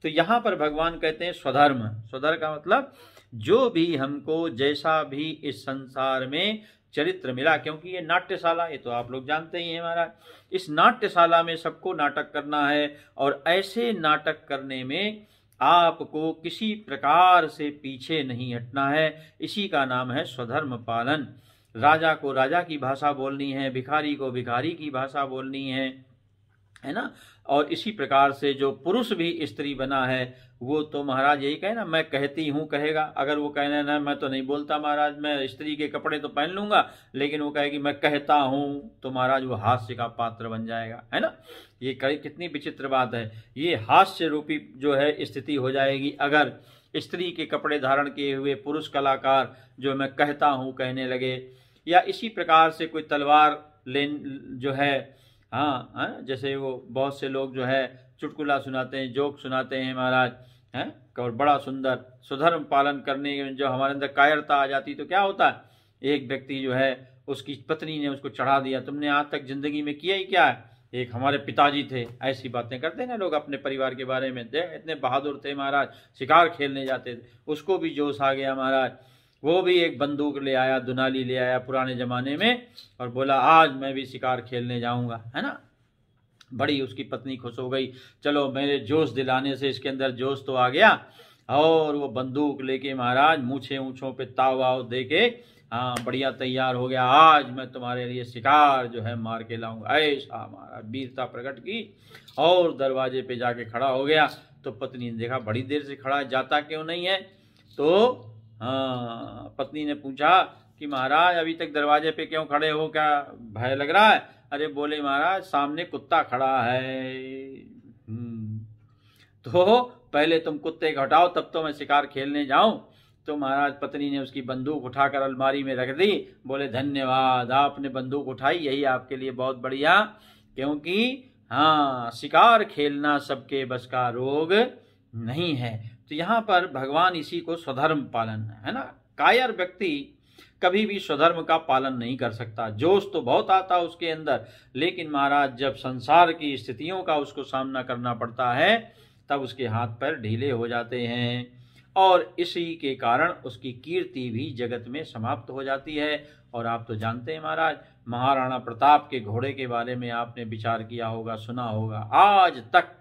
तो यहाँ पर भगवान कहते हैं स्वधर्म। स्वधर्म का मतलब जो भी हमको जैसा भी इस संसार में चरित्र मिला, क्योंकि ये नाट्यशाला, ये तो आप लोग जानते ही हैं महाराज, इस नाट्यशाला में सबको नाटक करना है और ऐसे नाटक करने में आपको किसी प्रकार से पीछे नहीं हटना है। इसी का नाम है स्वधर्म पालन। राजा को राजा की भाषा बोलनी है, भिखारी को भिखारी की भाषा बोलनी है ना। और इसी प्रकार से जो पुरुष भी स्त्री बना है वो तो महाराज यही कहे ना, मैं कहती हूँ कहेगा। अगर वो कहना ना मैं तो नहीं बोलता महाराज, मैं स्त्री के कपड़े तो पहन लूंगा, लेकिन वो कहेगी मैं कहता हूँ, तो महाराज वो हास्य का पात्र बन जाएगा, है ना। ये कितनी विचित्र बात है। ये हास्य रूपी जो है स्थिति हो जाएगी अगर स्त्री के कपड़े धारण किए हुए पुरुष कलाकार जो मैं कहता हूँ कहने लगे। या इसी प्रकार से कोई तलवार जो है, हाँ, जैसे वो बहुत से लोग जो है चुटकुला सुनाते हैं, जोक सुनाते हैं महाराज, हैं, और बड़ा सुंदर सुधर्म पालन करने में जो हमारे अंदर कायरता आ जाती तो क्या होता है, एक व्यक्ति जो है उसकी पत्नी ने उसको चढ़ा दिया, तुमने आज तक जिंदगी में किया ही क्या है, एक हमारे पिताजी थे, ऐसी बातें करते ना लोग अपने परिवार के बारे में, देख इतने बहादुर थे महाराज, शिकार खेलने जाते थे, उसको भी जोश आ गया महाराज, वो भी एक बंदूक ले आया, दुनाली ले आया पुराने जमाने में, और बोला आज मैं भी शिकार खेलने जाऊंगा, है ना। बड़ी उसकी पत्नी खुश हो गई, चलो मेरे जोश दिलाने से इसके अंदर जोश तो आ गया, और वो बंदूक लेके महाराज मूछे ऊँचों पे ताव वाव दे के, हाँ बढ़िया तैयार हो गया, आज मैं तुम्हारे लिए शिकार जो है मार के लाऊंगा, ऐसा महाराज वीरता प्रकट की, और दरवाजे पे जाके खड़ा हो गया। तो पत्नी ने देखा बड़ी देर से खड़ा है, जाता क्यों नहीं है, तो हाँ पत्नी ने पूछा कि महाराज अभी तक दरवाजे पे क्यों खड़े हो, क्या भय लग रहा है, अरे बोले महाराज सामने कुत्ता खड़ा है, तो पहले तुम कुत्ते को हटाओ तब तो मैं शिकार खेलने जाऊं। तो महाराज पत्नी ने उसकी बंदूक उठाकर अलमारी में रख दी, बोले धन्यवाद आपने बंदूक उठाई, यही आपके लिए बहुत बढ़िया, क्योंकि हाँ शिकार खेलना सबके बस का रोग नहीं है। तो यहाँ पर भगवान इसी को स्वधर्म पालन है ना, कायर व्यक्ति कभी भी स्वधर्म का पालन नहीं कर सकता, जोश तो बहुत आता उसके अंदर, लेकिन महाराज जब संसार की स्थितियों का उसको सामना करना पड़ता है तब उसके हाथ पैर ढीले हो जाते हैं, और इसी के कारण उसकी कीर्ति भी जगत में समाप्त हो जाती है। और आप तो जानते हैं महाराज, महाराणा प्रताप के घोड़े के बारे में आपने विचार किया होगा, सुना होगा, आज तक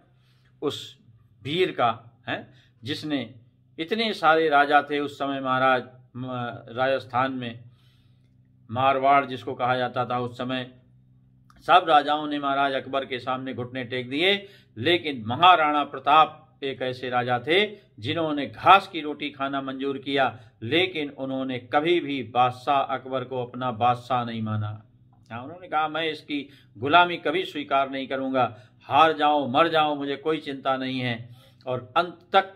उस वीर का है जिसने इतने सारे राजा थे उस समय महाराज, राजस्थान में मारवाड़ जिसको कहा जाता था उस समय, सब राजाओं ने महाराज अकबर के सामने घुटने टेक दिए, लेकिन महाराणा प्रताप एक ऐसे राजा थे जिन्होंने घास की रोटी खाना मंजूर किया, लेकिन उन्होंने कभी भी बादशाह अकबर को अपना बादशाह नहीं माना। उन्होंने कहा मैं इसकी गुलामी कभी स्वीकार नहीं करूंगा, हार जाऊं मर जाऊं मुझे कोई चिंता नहीं है। और अंत तक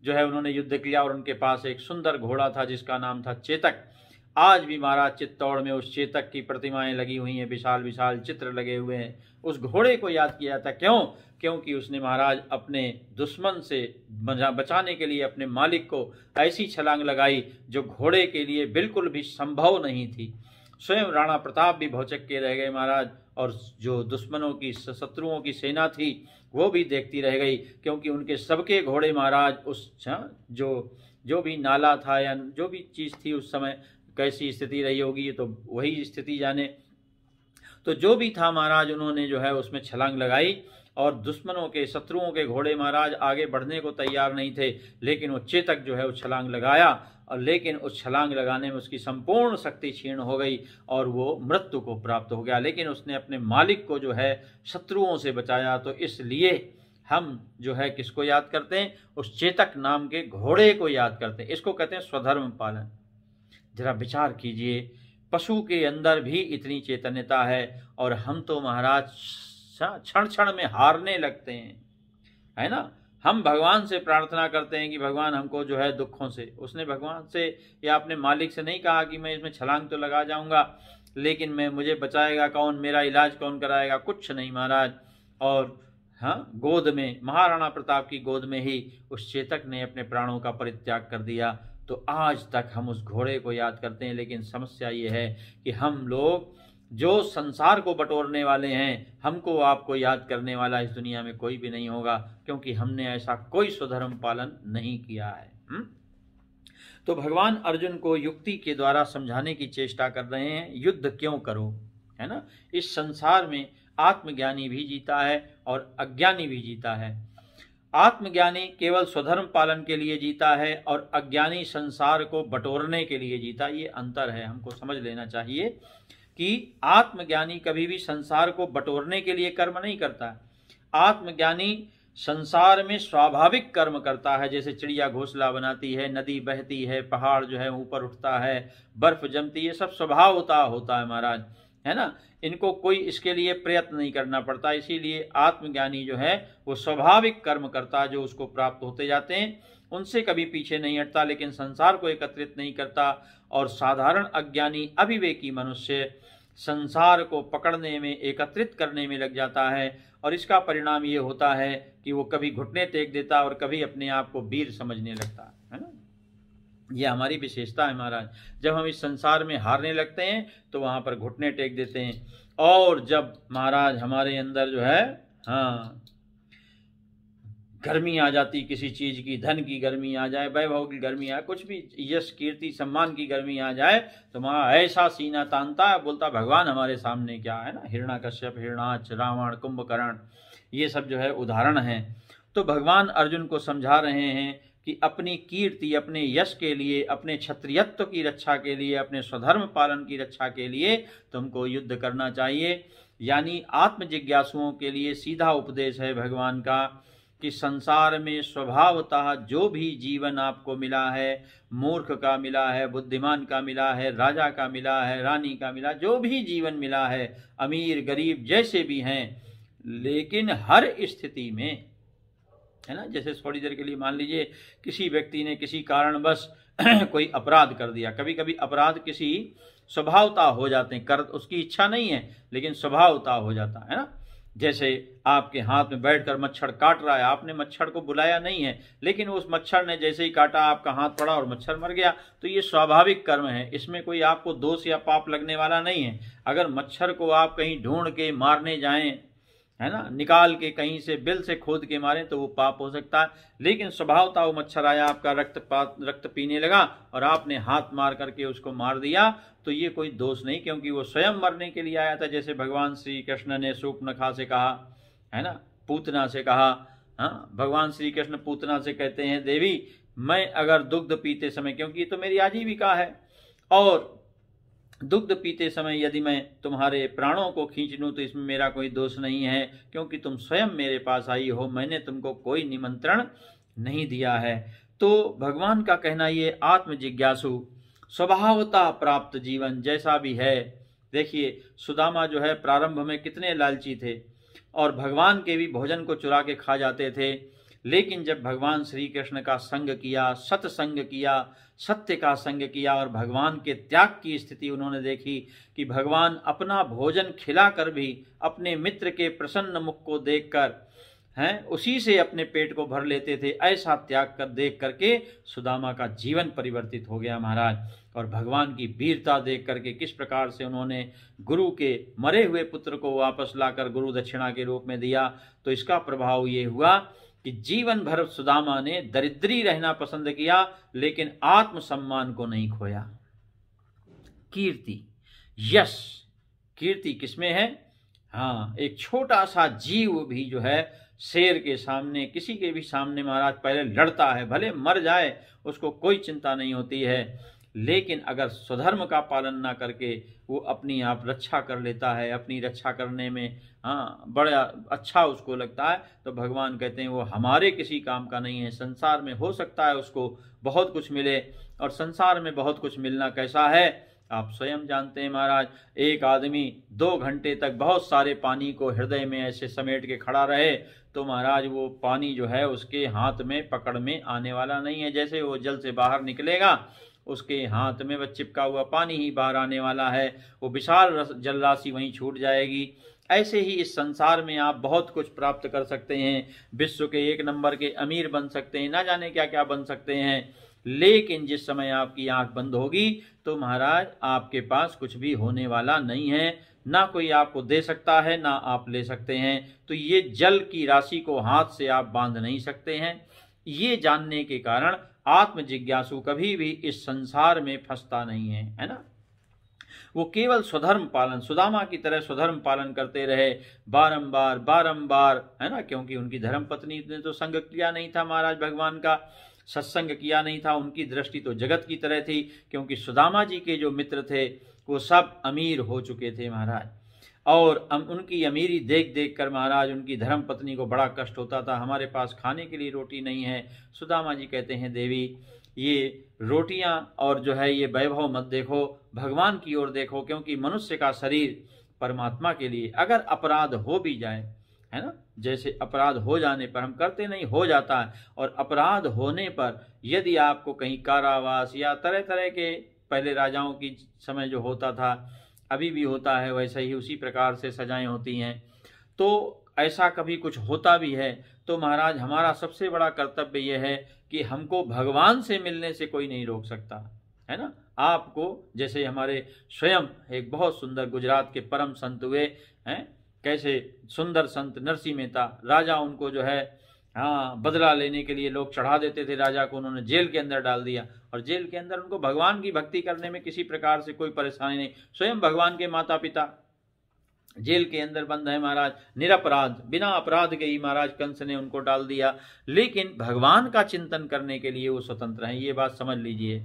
जो है उन्होंने युद्ध किया, और उनके पास एक सुंदर घोड़ा था जिसका नाम था चेतक। आज भी महाराज चित्तौड़ में उस चेतक की प्रतिमाएं लगी हुई हैं, विशाल विशाल चित्र लगे हुए हैं। उस घोड़े को याद किया जाता, क्यों? क्योंकि उसने महाराज अपने दुश्मन से बचाने के लिए अपने मालिक को ऐसी छलांग लगाई जो घोड़े के लिए बिल्कुल भी संभव नहीं थी। स्वयं राणा प्रताप भी भौचक के रह गए महाराज, और जो दुश्मनों की शत्रुओं की सेना थी वो भी देखती रह गई, क्योंकि उनके सबके घोड़े महाराज उस जो भी नाला था या जो भी चीज़ थी उस समय कैसी स्थिति रही होगी ये तो वही स्थिति जाने। तो जो भी था महाराज उन्होंने जो है उसमें छलांग लगाई, और दुश्मनों के शत्रुओं के घोड़े महाराज आगे बढ़ने को तैयार नहीं थे, लेकिन वो चेतक जो है वो छलांग लगाया, और लेकिन उस छलांग लगाने में उसकी संपूर्ण शक्ति क्षीण हो गई और वो मृत्यु को प्राप्त हो गया। लेकिन उसने अपने मालिक को जो है शत्रुओं से बचाया। तो इसलिए हम जो है किसको याद करते हैं? उस चेतक नाम के घोड़े को याद करते हैं। इसको कहते हैं स्वधर्म पालन। जरा विचार कीजिए, पशु के अंदर भी इतनी चैतन्यता है, और हम तो महाराज क्षण क्षण में हारने लगते हैं, है ना। हम भगवान से प्रार्थना करते हैं कि भगवान हमको जो है दुखों से, उसने भगवान से या अपने मालिक से नहीं कहा कि मैं इसमें छलांग तो लगा जाऊंगा, लेकिन मुझे बचाएगा कौन, मेरा इलाज कौन कराएगा? कुछ नहीं महाराज। और हाँ, गोद में, महाराणा प्रताप की गोद में ही उस चेतक ने अपने प्राणों का परित्याग कर दिया। तो आज तक हम उस घोड़े को याद करते हैं, लेकिन समस्या ये है कि हम लोग जो संसार को बटोरने वाले हैं, हमको आपको याद करने वाला इस दुनिया में कोई भी नहीं होगा, क्योंकि हमने ऐसा कोई स्वधर्म पालन नहीं किया है। तो भगवान अर्जुन को युक्ति के द्वारा समझाने की चेष्टा कर रहे हैं, युद्ध क्यों करो, है ना। इस संसार में आत्मज्ञानी भी जीता है और अज्ञानी भी जीता है। आत्मज्ञानी केवल स्वधर्म पालन के लिए जीता है और अज्ञानी संसार को बटोरने के लिए जीता। ये अंतर है, हमको समझ लेना चाहिए कि आत्मज्ञानी कभी भी संसार को बटोरने के लिए कर्म नहीं करता। आत्मज्ञानी संसार में स्वाभाविक कर्म करता है, जैसे चिड़िया घोंसला बनाती है, नदी बहती है, पहाड़ जो है ऊपर उठता है, बर्फ जमती है, सब स्वभाव होता है महाराज, है ना। इनको कोई इसके लिए प्रयत्न नहीं करना पड़ता। इसीलिए आत्मज्ञानी जो है वो स्वाभाविक कर्म करता, जो उसको प्राप्त होते जाते हैं, उनसे कभी पीछे नहीं हटता, लेकिन संसार को एकत्रित नहीं करता। और साधारण अज्ञानी अविवेकी मनुष्य संसार को पकड़ने में, एकत्रित करने में लग जाता है, और इसका परिणाम ये होता है कि वो कभी घुटने टेक देता है और कभी अपने आप को वीर समझने लगता है ना। ये हमारी विशेषता है महाराज। जब हम इस संसार में हारने लगते हैं तो वहाँ पर घुटने टेक देते हैं, और जब महाराज हमारे अंदर जो है गर्मी आ जाती किसी चीज की, धन की गर्मी आ जाए, वैभव की गर्मी आए, कुछ भी यश कीर्ति सम्मान की गर्मी आ जाए, तो वहाँ ऐसा सीना तानता है, बोलता भगवान हमारे सामने क्या है ना। हिरण्याकश्यप, हिरणाक्ष, रावण, कुंभकर्ण, ये सब जो है उदाहरण हैं। तो भगवान अर्जुन को समझा रहे हैं कि अपनी कीर्ति, अपने यश के लिए, अपने क्षत्रियत्व की रक्षा के लिए, अपने स्वधर्म पालन की रक्षा के लिए तुमको युद्ध करना चाहिए। यानी आत्म जिज्ञासुओं के लिए सीधा उपदेश है भगवान का कि संसार में स्वभावतः जो भी जीवन आपको मिला है, मूर्ख का मिला है, बुद्धिमान का मिला है, राजा का मिला है, रानी का मिला, जो भी जीवन मिला है, अमीर गरीब जैसे भी हैं, लेकिन हर स्थिति में, है ना, जैसे थोड़ी देर के लिए मान लीजिए किसी व्यक्ति ने किसी कारणवश कोई अपराध कर दिया। कभी कभी अपराध किसी स्वभावता हो जाते हैं, कर उसकी इच्छा नहीं है लेकिन स्वभावता हो जाता है ना। जैसे आपके हाथ में बैठकर मच्छर काट रहा है, आपने मच्छर को बुलाया नहीं है, लेकिन उस मच्छर ने जैसे ही काटा आपका हाथ पड़ा और मच्छर मर गया, तो ये स्वाभाविक कर्म है, इसमें कोई आपको दोष या पाप लगने वाला नहीं है। अगर मच्छर को आप कहीं ढूंढ के मारने जाएं, है ना, निकाल के कहीं से बिल से खोद के मारें, तो वो पाप हो सकता है। लेकिन स्वभावता वो मच्छर आया, आपका रक्त पीने लगा और आपने हाथ मार करके उसको मार दिया, तो ये कोई दोष नहीं, क्योंकि वो स्वयं मरने के लिए आया था। जैसे भगवान श्री कृष्ण ने शूर्पणखा से कहा, है ना, पूतना से कहा। हाँ, भगवान श्री कृष्ण पूतना से कहते हैं, देवी मैं अगर दुग्ध पीते समय, क्योंकि ये तो मेरी आजीविका है, और दुग्ध पीते समय यदि मैं तुम्हारे प्राणों को खींच लूं तो इसमें मेरा कोई दोष नहीं है, क्योंकि तुम स्वयं मेरे पास आई हो, मैंने तुमको कोई निमंत्रण नहीं दिया है। तो भगवान का कहना ये आत्म जिज्ञासु स्वभावता प्राप्त जीवन जैसा भी है। देखिए सुदामा जो है प्रारंभ में कितने लालची थे और भगवान के भी भोजन को चुरा के खा जाते थे, लेकिन जब भगवान श्री कृष्ण का संग किया, सत्संग किया, सत्य का संग किया और भगवान के त्याग की स्थिति उन्होंने देखी कि भगवान अपना भोजन खिलाकर भी अपने मित्र के प्रसन्न मुख को देखकर हैं उसी से अपने पेट को भर लेते थे, ऐसा त्याग कर देख करके सुदामा का जीवन परिवर्तित हो गया महाराज। और भगवान की वीरता देख करके किस प्रकार से उन्होंने गुरु के मरे हुए पुत्र को वापस लाकर गुरु दक्षिणा के रूप में दिया, तो इसका प्रभाव ये हुआ कि जीवन भर सुदामा ने दरिद्री रहना पसंद किया, लेकिन आत्मसम्मान को नहीं खोया। कीर्ति, यश, कीर्ति किसमें है? हाँ, एक छोटा सा जीव भी जो है शेर के सामने, किसी के भी सामने महाराज पहले लड़ता है, भले मर जाए उसको कोई चिंता नहीं होती है, लेकिन अगर स्वधर्म का पालन ना करके वो अपनी आप रक्षा कर लेता है, अपनी रक्षा करने में हाँ बड़ा अच्छा उसको लगता है, तो भगवान कहते हैं वो हमारे किसी काम का नहीं है। संसार में हो सकता है उसको बहुत कुछ मिले, और संसार में बहुत कुछ मिलना कैसा है आप स्वयं जानते हैं महाराज। एक आदमी 2 घंटे तक बहुत सारे पानी को हृदय में ऐसे समेट के खड़ा रहे, तो महाराज वो पानी जो है उसके हाथ में पकड़ में आने वाला नहीं है। जैसे वो जल से बाहर निकलेगा उसके हाथ में वह चिपका हुआ पानी ही बाहर आने वाला है, वो विशाल जल राशि वहीं छूट जाएगी। ऐसे ही इस संसार में आप बहुत कुछ प्राप्त कर सकते हैं, विश्व के 1 नंबर के अमीर बन सकते हैं, ना जाने क्या क्या बन सकते हैं, लेकिन जिस समय आपकी आंख बंद होगी तो महाराज आपके पास कुछ भी होने वाला नहीं है, ना कोई आपको दे सकता है ना आप ले सकते हैं। तो ये जल की राशि को हाथ से आप बांध नहीं सकते हैं। ये जानने के कारण आत्म जिज्ञासु कभी भी इस संसार में फंसता नहीं है, है ना। वो केवल स्वधर्म पालन, सुदामा की तरह स्वधर्म पालन करते रहे बारंबार बारंबार, है ना, क्योंकि उनकी धर्म पत्नी ने तो संग किया नहीं था महाराज, भगवान का सत्संग किया नहीं था, उनकी दृष्टि तो जगत की तरह थी, क्योंकि सुदामा जी के जो मित्र थे वो सब अमीर हो चुके थे महाराज, और उनकी अमीरी देख देख कर महाराज उनकी धर्म पत्नी को बड़ा कष्ट होता था, हमारे पास खाने के लिए रोटी नहीं है। सुदामा जी कहते हैं देवी ये रोटियां और जो है ये वैभव मत देखो, भगवान की ओर देखो, क्योंकि मनुष्य का शरीर परमात्मा के लिए, अगर अपराध हो भी जाए, है ना, जैसे अपराध हो जाने पर, हम करते नहीं, हो जाता है, और अपराध होने पर यदि आपको कहीं कारावास या तरह तरह के, पहले राजाओं की समय जो होता था अभी भी होता है, वैसे ही उसी प्रकार से सजाएं होती हैं। तो ऐसा कभी कुछ होता भी है तो महाराज हमारा सबसे बड़ा कर्तव्य यह है कि हमको भगवान से मिलने से कोई नहीं रोक सकता, है ना। आपको जैसे हमारे स्वयं एक बहुत सुंदर गुजरात के परम संत हुए हैं, कैसे सुंदर संत नरसिंह मेहता, राजा उनको जो है बदला लेने के लिए लोग चढ़ा देते थे राजा को, उन्होंने जेल के अंदर डाल दिया और जेल के अंदर उनको भगवान की भक्ति करने में किसी प्रकार से कोई परेशानी नहीं। स्वयं भगवान के माता पिता जेल के अंदर बंद है महाराज, निरपराध, बिना अपराध के ही महाराज कंस ने उनको डाल दिया, लेकिन भगवान का चिंतन करने के लिए वो स्वतंत्र हैं। ये बात समझ लीजिए,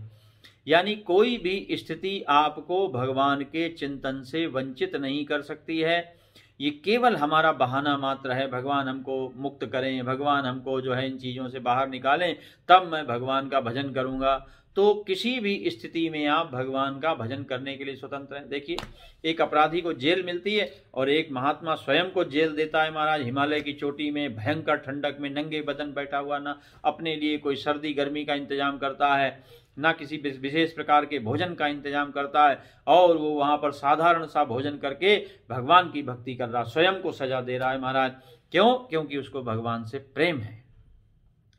यानी कोई भी स्थिति आपको भगवान के चिंतन से वंचित नहीं कर सकती है। ये केवल हमारा बहाना मात्र है, भगवान हमको मुक्त करें, भगवान हमको जो है इन चीज़ों से बाहर निकालें, तब मैं भगवान का भजन करूँगा। तो किसी भी स्थिति में आप भगवान का भजन करने के लिए स्वतंत्र हैं। देखिए, एक अपराधी को जेल मिलती है और एक महात्मा स्वयं को जेल देता है महाराज, हिमालय की चोटी में भयंकर ठंडक में नंगे बदन बैठा हुआ, ना अपने लिए कोई सर्दी गर्मी का इंतजाम करता है, ना किसी विशेष प्रकार के भोजन का इंतजाम करता है, और वो वहाँ पर साधारण सा भोजन करके भगवान की भक्ति कर रहा, स्वयं को सजा दे रहा है महाराज। क्यों? क्योंकि उसको भगवान से प्रेम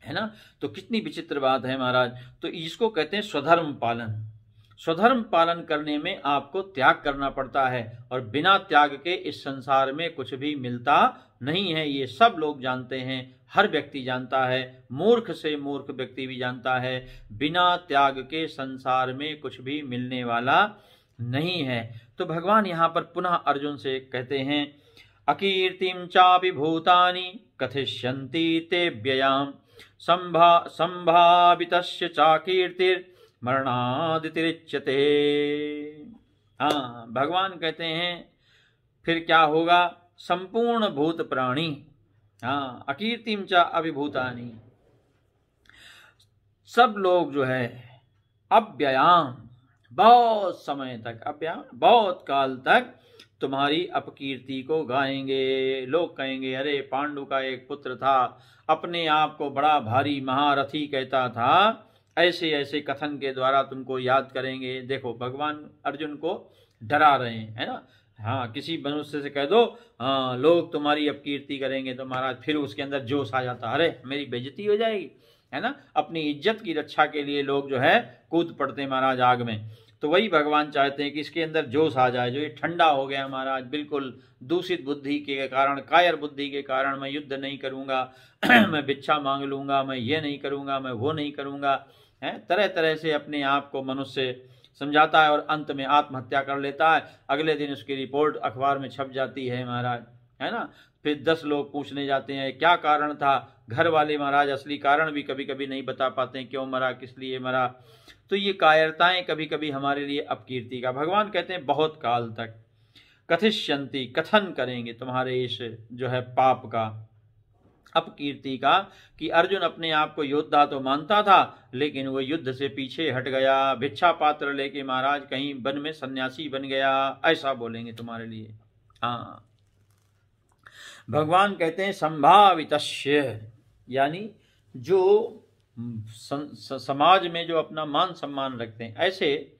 है ना। तो कितनी विचित्र बात है महाराज। तो इसको कहते हैं स्वधर्म पालन। स्वधर्म पालन करने में आपको त्याग करना पड़ता है, और बिना त्याग के इस संसार में कुछ भी मिलता नहीं है। ये सब लोग जानते हैं, हर व्यक्ति जानता है, मूर्ख से मूर्ख व्यक्ति भी जानता है, बिना त्याग के संसार में कुछ भी मिलने वाला नहीं है। तो भगवान यहाँ पर पुनः अर्जुन से कहते हैं, अकीर्तिम चापि भूतानि कथिष्यन्ति ते व्ययाम संभावितस्य चाकीर्तिर्मरणादितिरिच्यते। हाँ, भगवान कहते हैं फिर क्या होगा, संपूर्ण भूत प्राणी, हाँ, अकीर्तिम च अभिभूतानि, सब लोग जो है अव्ययाम, बहुत समय तक, अव्ययाम बहुत काल तक तुम्हारी अपकीर्ति को गाएंगे। लोग कहेंगे, अरे पांडु का एक पुत्र था, अपने आप को बड़ा भारी महारथी कहता था, ऐसे ऐसे कथन के द्वारा तुमको याद करेंगे। देखो, भगवान अर्जुन को डरा रहे हैं, है ना। हाँ, किसी मनुष्य से कह दो हाँ लोग तुम्हारी अपकीर्ति करेंगे, तो महाराज फिर उसके अंदर जोश आ जाता, अरे मेरी बेइज्जती हो जाएगी, है ना। अपनी इज्जत की रक्षा के लिए लोग जो है कूद पड़ते महाराज आग में। तो वही भगवान चाहते हैं कि इसके अंदर जोश आ जाए, जो ये ठंडा हो गया महाराज, बिल्कुल दूषित बुद्धि के कारण, कायर बुद्धि के कारण, मैं युद्ध नहीं करूंगा, मैं भिक्षा मांग लूंगा, मैं ये नहीं करूंगा, मैं वो नहीं करूंगा, है, तरह तरह से अपने आप को मनुष्य समझाता है और अंत में आत्महत्या कर लेता है। अगले दिन उसकी रिपोर्ट अखबार में छप जाती है महाराज, है ना। फिर 10 लोग पूछने जाते हैं क्या कारण था, घर वाले महाराज असली कारण भी कभी कभी नहीं बता पाते, क्यों मरा, किस लिए मरा। तो ये कायरताएं कभी कभी हमारे लिए अपकीर्ति का, भगवान कहते हैं बहुत काल तक, कथिष्यन्ति, कथन करेंगे तुम्हारे इस जो है पाप का, अपकीर्ति का, कि अर्जुन अपने आप को योद्धा तो मानता था, लेकिन वो युद्ध से पीछे हट गया, भिक्षा पात्र लेके महाराज कहीं वन में सन्यासी बन गया, ऐसा बोलेंगे तुम्हारे लिए। हाँ, भगवान कहते हैं संभावितस्य, यानी जो समाज में जो अपना मान सम्मान रखते हैं, ऐसे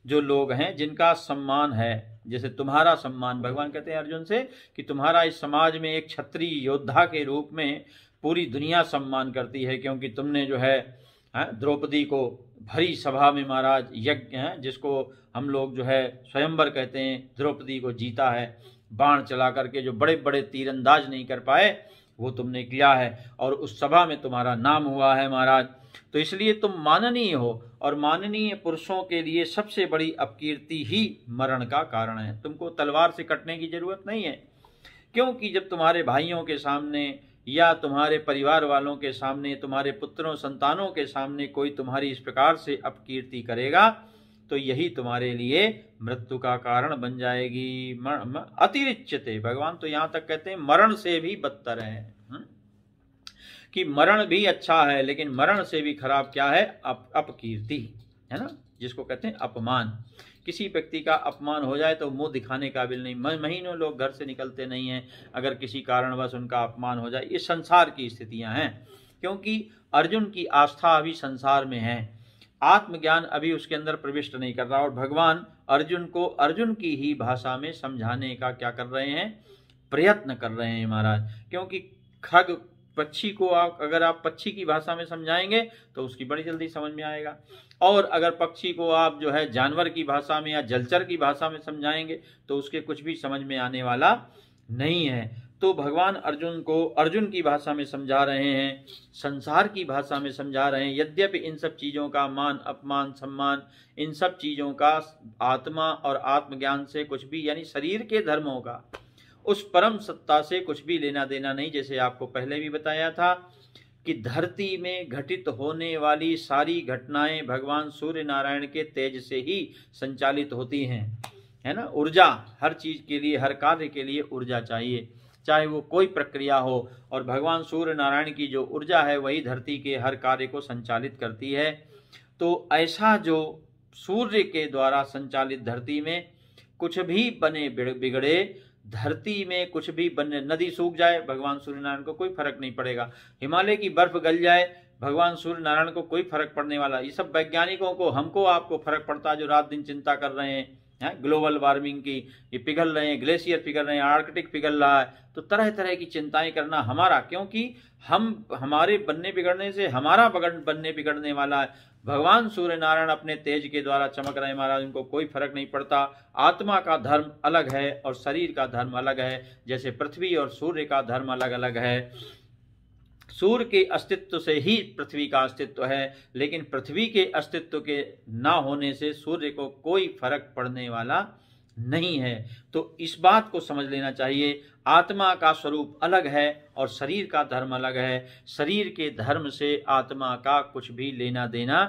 जो लोग हैं जिनका सम्मान है, जैसे तुम्हारा सम्मान, भगवान कहते हैं अर्जुन से कि तुम्हारा इस समाज में एक क्षत्रिय योद्धा के रूप में पूरी दुनिया सम्मान करती है, क्योंकि तुमने जो है द्रौपदी को भरी सभा में महाराज यज्ञ है, जिसको हम लोग जो है स्वयंवर कहते हैं, द्रौपदी को जीता है, बाण चला करके, जो बड़े बड़े तीरंदाज नहीं कर पाए वो तुमने किया है, और उस सभा में तुम्हारा नाम हुआ है महाराज। तो इसलिए तुम माननीय हो, और माननीय पुरुषों के लिए सबसे बड़ी अपकीर्ति ही मरण का कारण है। तुमको तलवार से कटने की जरूरत नहीं है, क्योंकि जब तुम्हारे भाइयों के सामने या तुम्हारे परिवार वालों के सामने, तुम्हारे पुत्रों संतानों के सामने कोई तुम्हारी इस प्रकार से अपकीर्ति करेगा, तो यही तुम्हारे लिए मृत्यु का कारण बन जाएगी। अतिरिच्यते, भगवान तो यहाँ तक कहते हैं मरण से भी बदतर है, कि मरण भी अच्छा है, लेकिन मरण से भी खराब क्या है, अपकीर्ति, है ना, जिसको कहते हैं अपमान। किसी व्यक्ति का अपमान हो जाए तो मुंह दिखाने काबिल नहीं, महीनों लोग घर से निकलते नहीं हैं अगर किसी कारणवश उनका अपमान हो जाए। ये संसार की स्थितियां हैं, क्योंकि अर्जुन की आस्था अभी संसार में है। आत्मज्ञान अभी उसके अंदर प्रविष्ट नहीं कर रहा। और भगवान अर्जुन को अर्जुन की ही भाषा में समझाने का क्या कर रहे हैं, प्रयत्न कर रहे हैं महाराज। क्योंकि खग पक्षी को अगर आप पक्षी की भाषा में समझाएंगे तो उसकी बड़ी जल्दी समझ में आएगा, और अगर पक्षी को आप जो है जानवर की भाषा में या जलचर की भाषा में समझाएंगे तो उसके कुछ भी समझ में आने वाला नहीं है। तो भगवान अर्जुन को अर्जुन की भाषा में समझा रहे हैं, संसार की भाषा में समझा रहे हैं। यद्यपि इन सब चीज़ों का मान अपमान सम्मान, इन सब चीज़ों का आत्मा और आत्मज्ञान से कुछ भी, यानी शरीर के धर्मों का उस परम सत्ता से कुछ भी लेना देना नहीं। जैसे आपको पहले भी बताया था कि धरती में घटित होने वाली सारी घटनाएं भगवान सूर्य नारायण के तेज से ही संचालित होती हैं, है ना। ऊर्जा, हर चीज के लिए, हर कार्य के लिए ऊर्जा चाहिए, चाहे वो कोई प्रक्रिया हो, और भगवान सूर्य नारायण की जो ऊर्जा है वही धरती के हर कार्य को संचालित करती है। तो ऐसा जो सूर्य के द्वारा संचालित धरती में कुछ भी बने बिगड़े, धरती में कुछ भी बने, नदी सूख जाए भगवान सूर्य नारायण को कोई फर्क नहीं पड़ेगा, हिमालय की बर्फ गल जाए भगवान सूर्य नारायण को कोई फर्क पड़ने वाला। ये सब वैज्ञानिकों को, हमको आपको फर्क पड़ता है जो रात दिन चिंता कर रहे हैं ग्लोबल वार्मिंग की, ये पिघल रहे हैं, ग्लेशियर पिघल रहे हैं, आर्कटिक पिघल रहा है, तो तरह तरह की चिंताएं करना हमारा, क्योंकि हमारे बनने बिगड़ने से हमारा बनने बिगड़ने वाला है। भगवान सूर्य नारायण अपने तेज के द्वारा चमक रहे महाराज, उनको कोई फर्क नहीं पड़ता। आत्मा का धर्म अलग है और शरीर का धर्म अलग है, जैसे पृथ्वी और सूर्य का धर्म अलग अलग है। सूर्य के अस्तित्व से ही पृथ्वी का अस्तित्व है, लेकिन पृथ्वी के अस्तित्व के ना होने से सूर्य को कोई फर्क पड़ने वाला नहीं है। तो इस बात को समझ लेना चाहिए, आत्मा का स्वरूप अलग है और शरीर का धर्म अलग है। शरीर के धर्म से आत्मा का कुछ भी लेना देना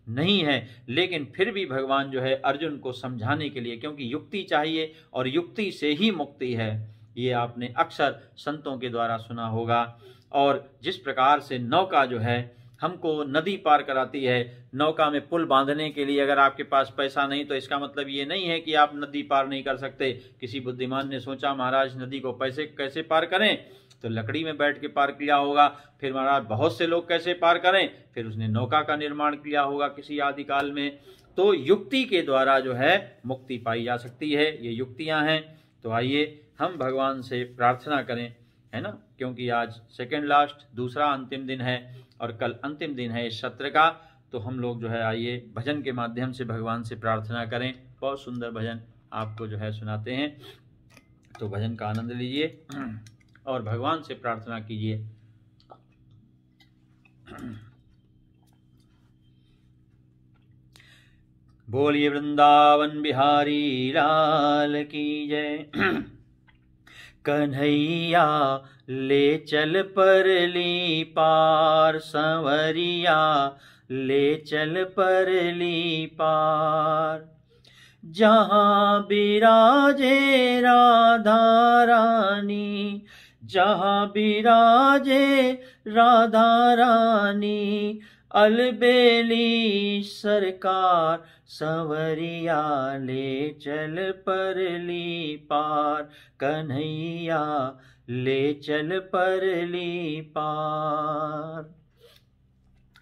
नहीं है। लेकिन फिर भी भगवान जो है अर्जुन को समझाने के लिए, क्योंकि युक्ति चाहिए और युक्ति से ही मुक्ति है, ये आपने अक्सर संतों के द्वारा सुना होगा। और जिस प्रकार से नौका जो है हमको नदी पार कराती है, नौका में पुल बांधने के लिए अगर आपके पास पैसा नहीं तो इसका मतलब ये नहीं है कि आप नदी पार नहीं कर सकते। किसी बुद्धिमान ने सोचा महाराज नदी को पैसे कैसे पार करें, तो लकड़ी में बैठ के पार किया होगा। फिर महाराज बहुत से लोग कैसे पार करें, फिर उसने नौका का निर्माण किया होगा किसी आदिकाल में। तो युक्ति के द्वारा जो है मुक्ति पाई जा सकती है, ये युक्तियां हैं। तो आइए हम भगवान से प्रार्थना करें, है ना, क्योंकि आज सेकेंड लास्ट, दूसरा अंतिम दिन है और कल अंतिम दिन है इस सत्र का। तो हम लोग जो है आइए भजन के माध्यम से भगवान से प्रार्थना करें। बहुत सुंदर भजन आपको जो है सुनाते हैं, तो भजन का आनंद लीजिए और भगवान से प्रार्थना कीजिए। बोलिए वृंदावन बिहारी लाल की जय। कन्हैया ले चल परली पार, संवरिया ले चल परली पार। जहाँ बिराजे राधा रानी, जहाँ बिराजे राधा रानी, अलबेली सरकार, संवरिया ले चल परली पार। कन्हैया ले चल परली पार।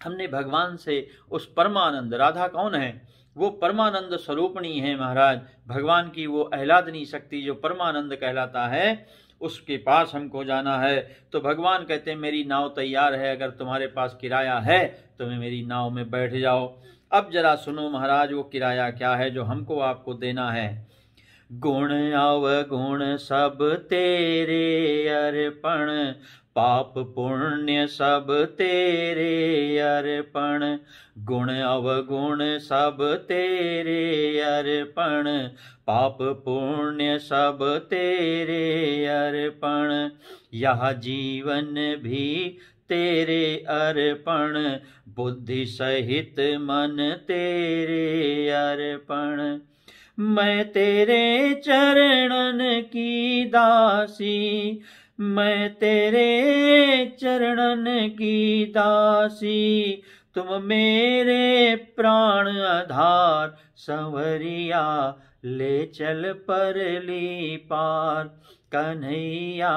हमने भगवान से उस परमानंद, राधा कौन है, वो परमानंद स्वरूपणी है महाराज, भगवान की वो आह्लादनी शक्ति जो परमानंद कहलाता है, उसके पास हमको जाना है। तो भगवान कहते हैं मेरी नाव तैयार है, अगर तुम्हारे पास किराया है तो मेरी नाव में बैठ जाओ। अब जरा सुनो महाराज वो किराया क्या है जो हमको आपको देना है। गुण अवगुण सब तेरे अर्पण, पाप पुण्य सब तेरे अर्पण। गुण अवगुण सब तेरे अर्पण, पाप पुण्य सब तेरे अर्पण। यह जीवन भी तेरे अर्पण, बुद्धि सहित मन तेरे अर्पण। मैं तेरे चरणन की दासी, मैं तेरे चरणन की दासी। तुम मेरे प्राण आधार, संवरिया ले चल परली पार। कन्हैया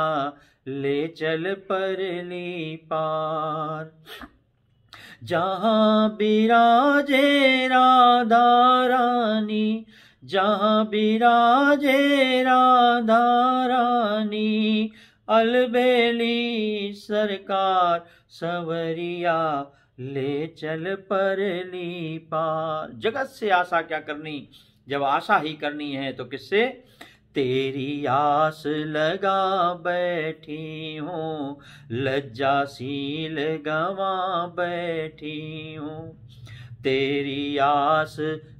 ले चल परली पार। जहाँ बिराजे राधा रानी, जहाँ बिराजे राधा रानी, अलबेली सरकार सवरिया ले चल परली पार। जगत से आशा क्या करनी, जब आशा ही करनी है तो किससे? तेरी आस लगा बैठी हूँ, लज्जाशील गवा बैठी हूँ। तेरी आस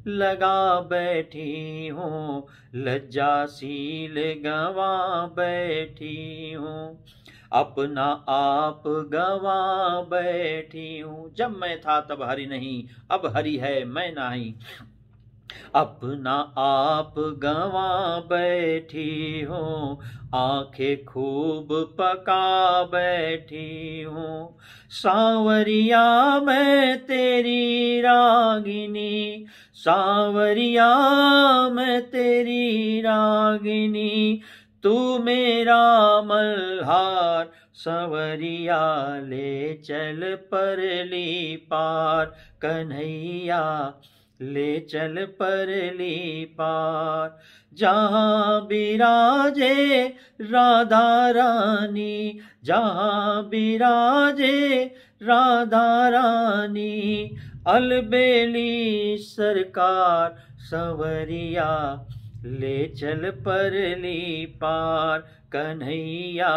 लगा बैठी हूँ, लज्जाशील गवा बैठी हूँ। अपना आप गवा बैठी हूँ। जब मैं था तब हरि नहीं, अब हरि है मैं नहीं। अपना आप गवा बैठी हूँ, आंखें खूब पका बैठी हूँ। सांवरिया मैं तेरी रागिनी, सांवरिया मैं तेरी रागिनी, तू मेरा मल्हार संवरिया ले चल परली पार। कन्हैया ले चल परली पार। जहाँ बिराजे राधा रानी, जहाँ बिराजे राधा रानी, अलबेली सरकार संवरिया ले चल परली पार। कन्हैया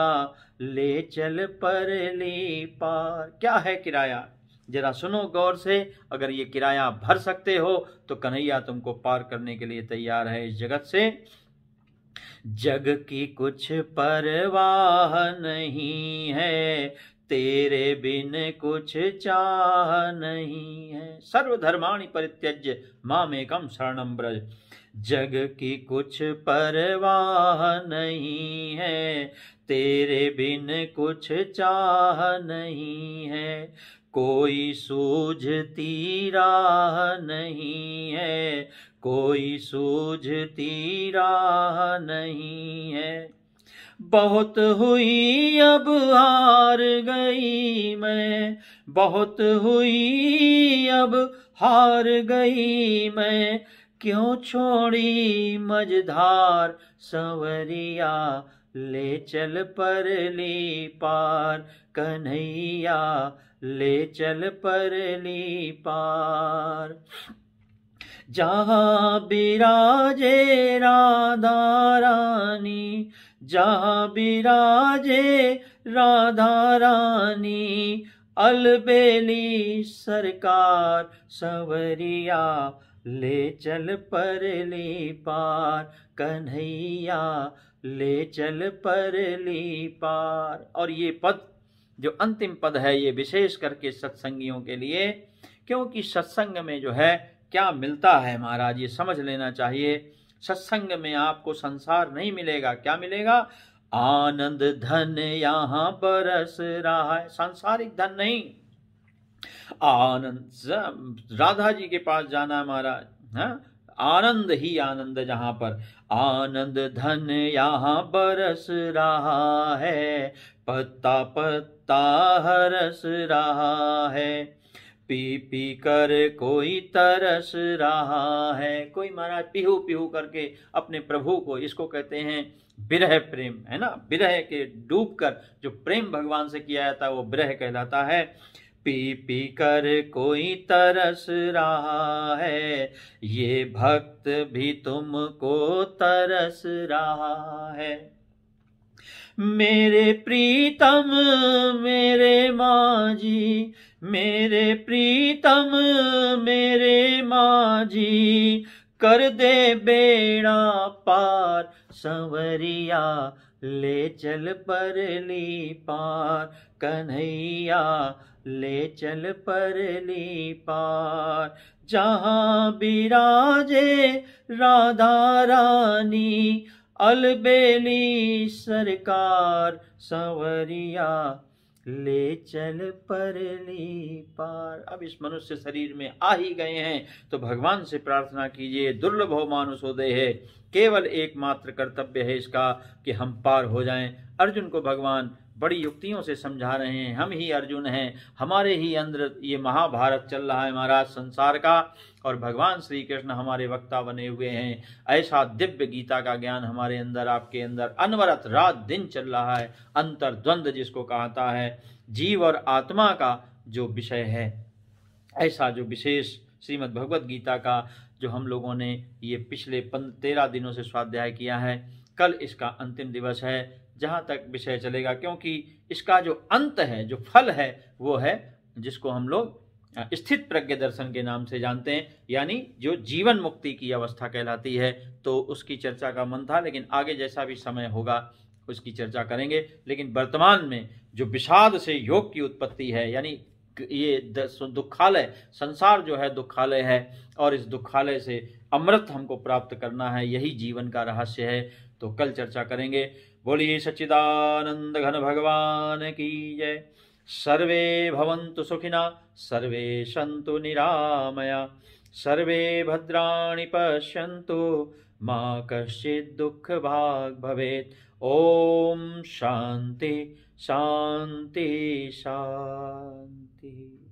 ले चल परली पार। क्या है किराया, जरा सुनो गौर से। अगर ये किराया भर सकते हो तो कन्हैया तुमको पार करने के लिए तैयार है इस जगत से। जग की कुछ परवाह नहीं है, तेरे बिन कुछ चाह नहीं है। सर्वधर्माणि परित्यज्य मामेकं शरणं व्रज। जग की कुछ परवाह नहीं है, तेरे बिन कुछ चाह नहीं है। कोई सूझती राह नहीं है, कोई सूझती राह नहीं है। बहुत हुई अब हार गई मैं, बहुत हुई अब हार गई मैं, क्यों छोड़ी मझधार संवरिया ले चल परली पार। कन्हैया ले चल परली पार। जहाँ बिराजे राधा रानी, जहाँ बिराजे राधा रानी, अलबेली सरकार संवरिया ले चल परली पार। कन्हैया ले चल परली पार। और ये पद जो अंतिम पद है ये विशेष करके सत्संगियों के लिए, क्योंकि सत्संग में जो है क्या मिलता है महाराज ये समझ लेना चाहिए। सत्संग में आपको संसार नहीं मिलेगा, क्या मिलेगा? आनंद धन यहाँ बरस रहा है, सांसारिक धन नहीं। आनंद, राधा जी के पास जाना महाराज, हाँ? आनंद ही आनंद, जहां पर आनंद धन यहाँ बरस रहा है, पत्ता पत्ता हरस रहा है, पी पी कर कोई तरस रहा है। कोई महाराज पीहू पीहू करके अपने प्रभु को, इसको कहते हैं विरह प्रेम, है ना। विरह के डूब कर जो प्रेम भगवान से किया जाता है वो विरह कहलाता है। पी पी कर कोई तरस रहा है, ये भक्त भी तुमको तरस रहा है। मेरे प्रीतम मेरे माझी, मेरे प्रीतम मेरे माझी, कर दे बेड़ा पार संवरिया ले चल परली पार। कन्हैया ले चल परली पार। जहाँ बिराजे राधा रानी, अलबेली सरकार संवरिया ले चल परली पार। अब इस मनुष्य शरीर में आ ही गए हैं तो भगवान से प्रार्थना कीजिए, दुर्लभो मानुषोदय है, केवल एकमात्र कर्तव्य है इसका कि हम पार हो जाएं। अर्जुन को भगवान बड़ी युक्तियों से समझा रहे हैं। हम ही अर्जुन हैं, हमारे ही अंदर ये महाभारत चल रहा है महाराज संसार का, और भगवान श्री कृष्ण हमारे वक्ता बने हुए हैं। ऐसा दिव्य गीता का ज्ञान हमारे अंदर, आपके अंदर अनवरत रात दिन चल रहा है। अंतर्द्वंद जिसको कहता है, जीव और आत्मा का जो विषय है, ऐसा जो विशेष श्रीमद् भगवत गीता का जो हम लोगों ने ये पिछले 13 दिनों से स्वाध्याय किया है, कल इसका अंतिम दिवस है जहाँ तक विषय चलेगा, क्योंकि इसका जो अंत है, जो फल है, वो है जिसको हम लोग स्थित प्रज्ञ दर्शन के नाम से जानते हैं, यानी जो जीवन मुक्ति की अवस्था कहलाती है। तो उसकी चर्चा का मन था, लेकिन आगे जैसा भी समय होगा उसकी चर्चा करेंगे। लेकिन वर्तमान में जो विषाद से योग की उत्पत्ति है, यानी ये दुखालय संसार जो है दुखालय है, और इस दुखालय से अमृत हमको प्राप्त करना है, यही जीवन का रहस्य है। तो कल चर्चा करेंगे। बोलिए सच्चिदानंद घन भगवान की जय। सर्वे भवन्तु सुखिना, सर्वे सन्तु निरामया, सर्वे भद्राणि पश्यन्तु, मा कश्चित् दुःखभाग् भवेत्। ओम शांति शांति शांति।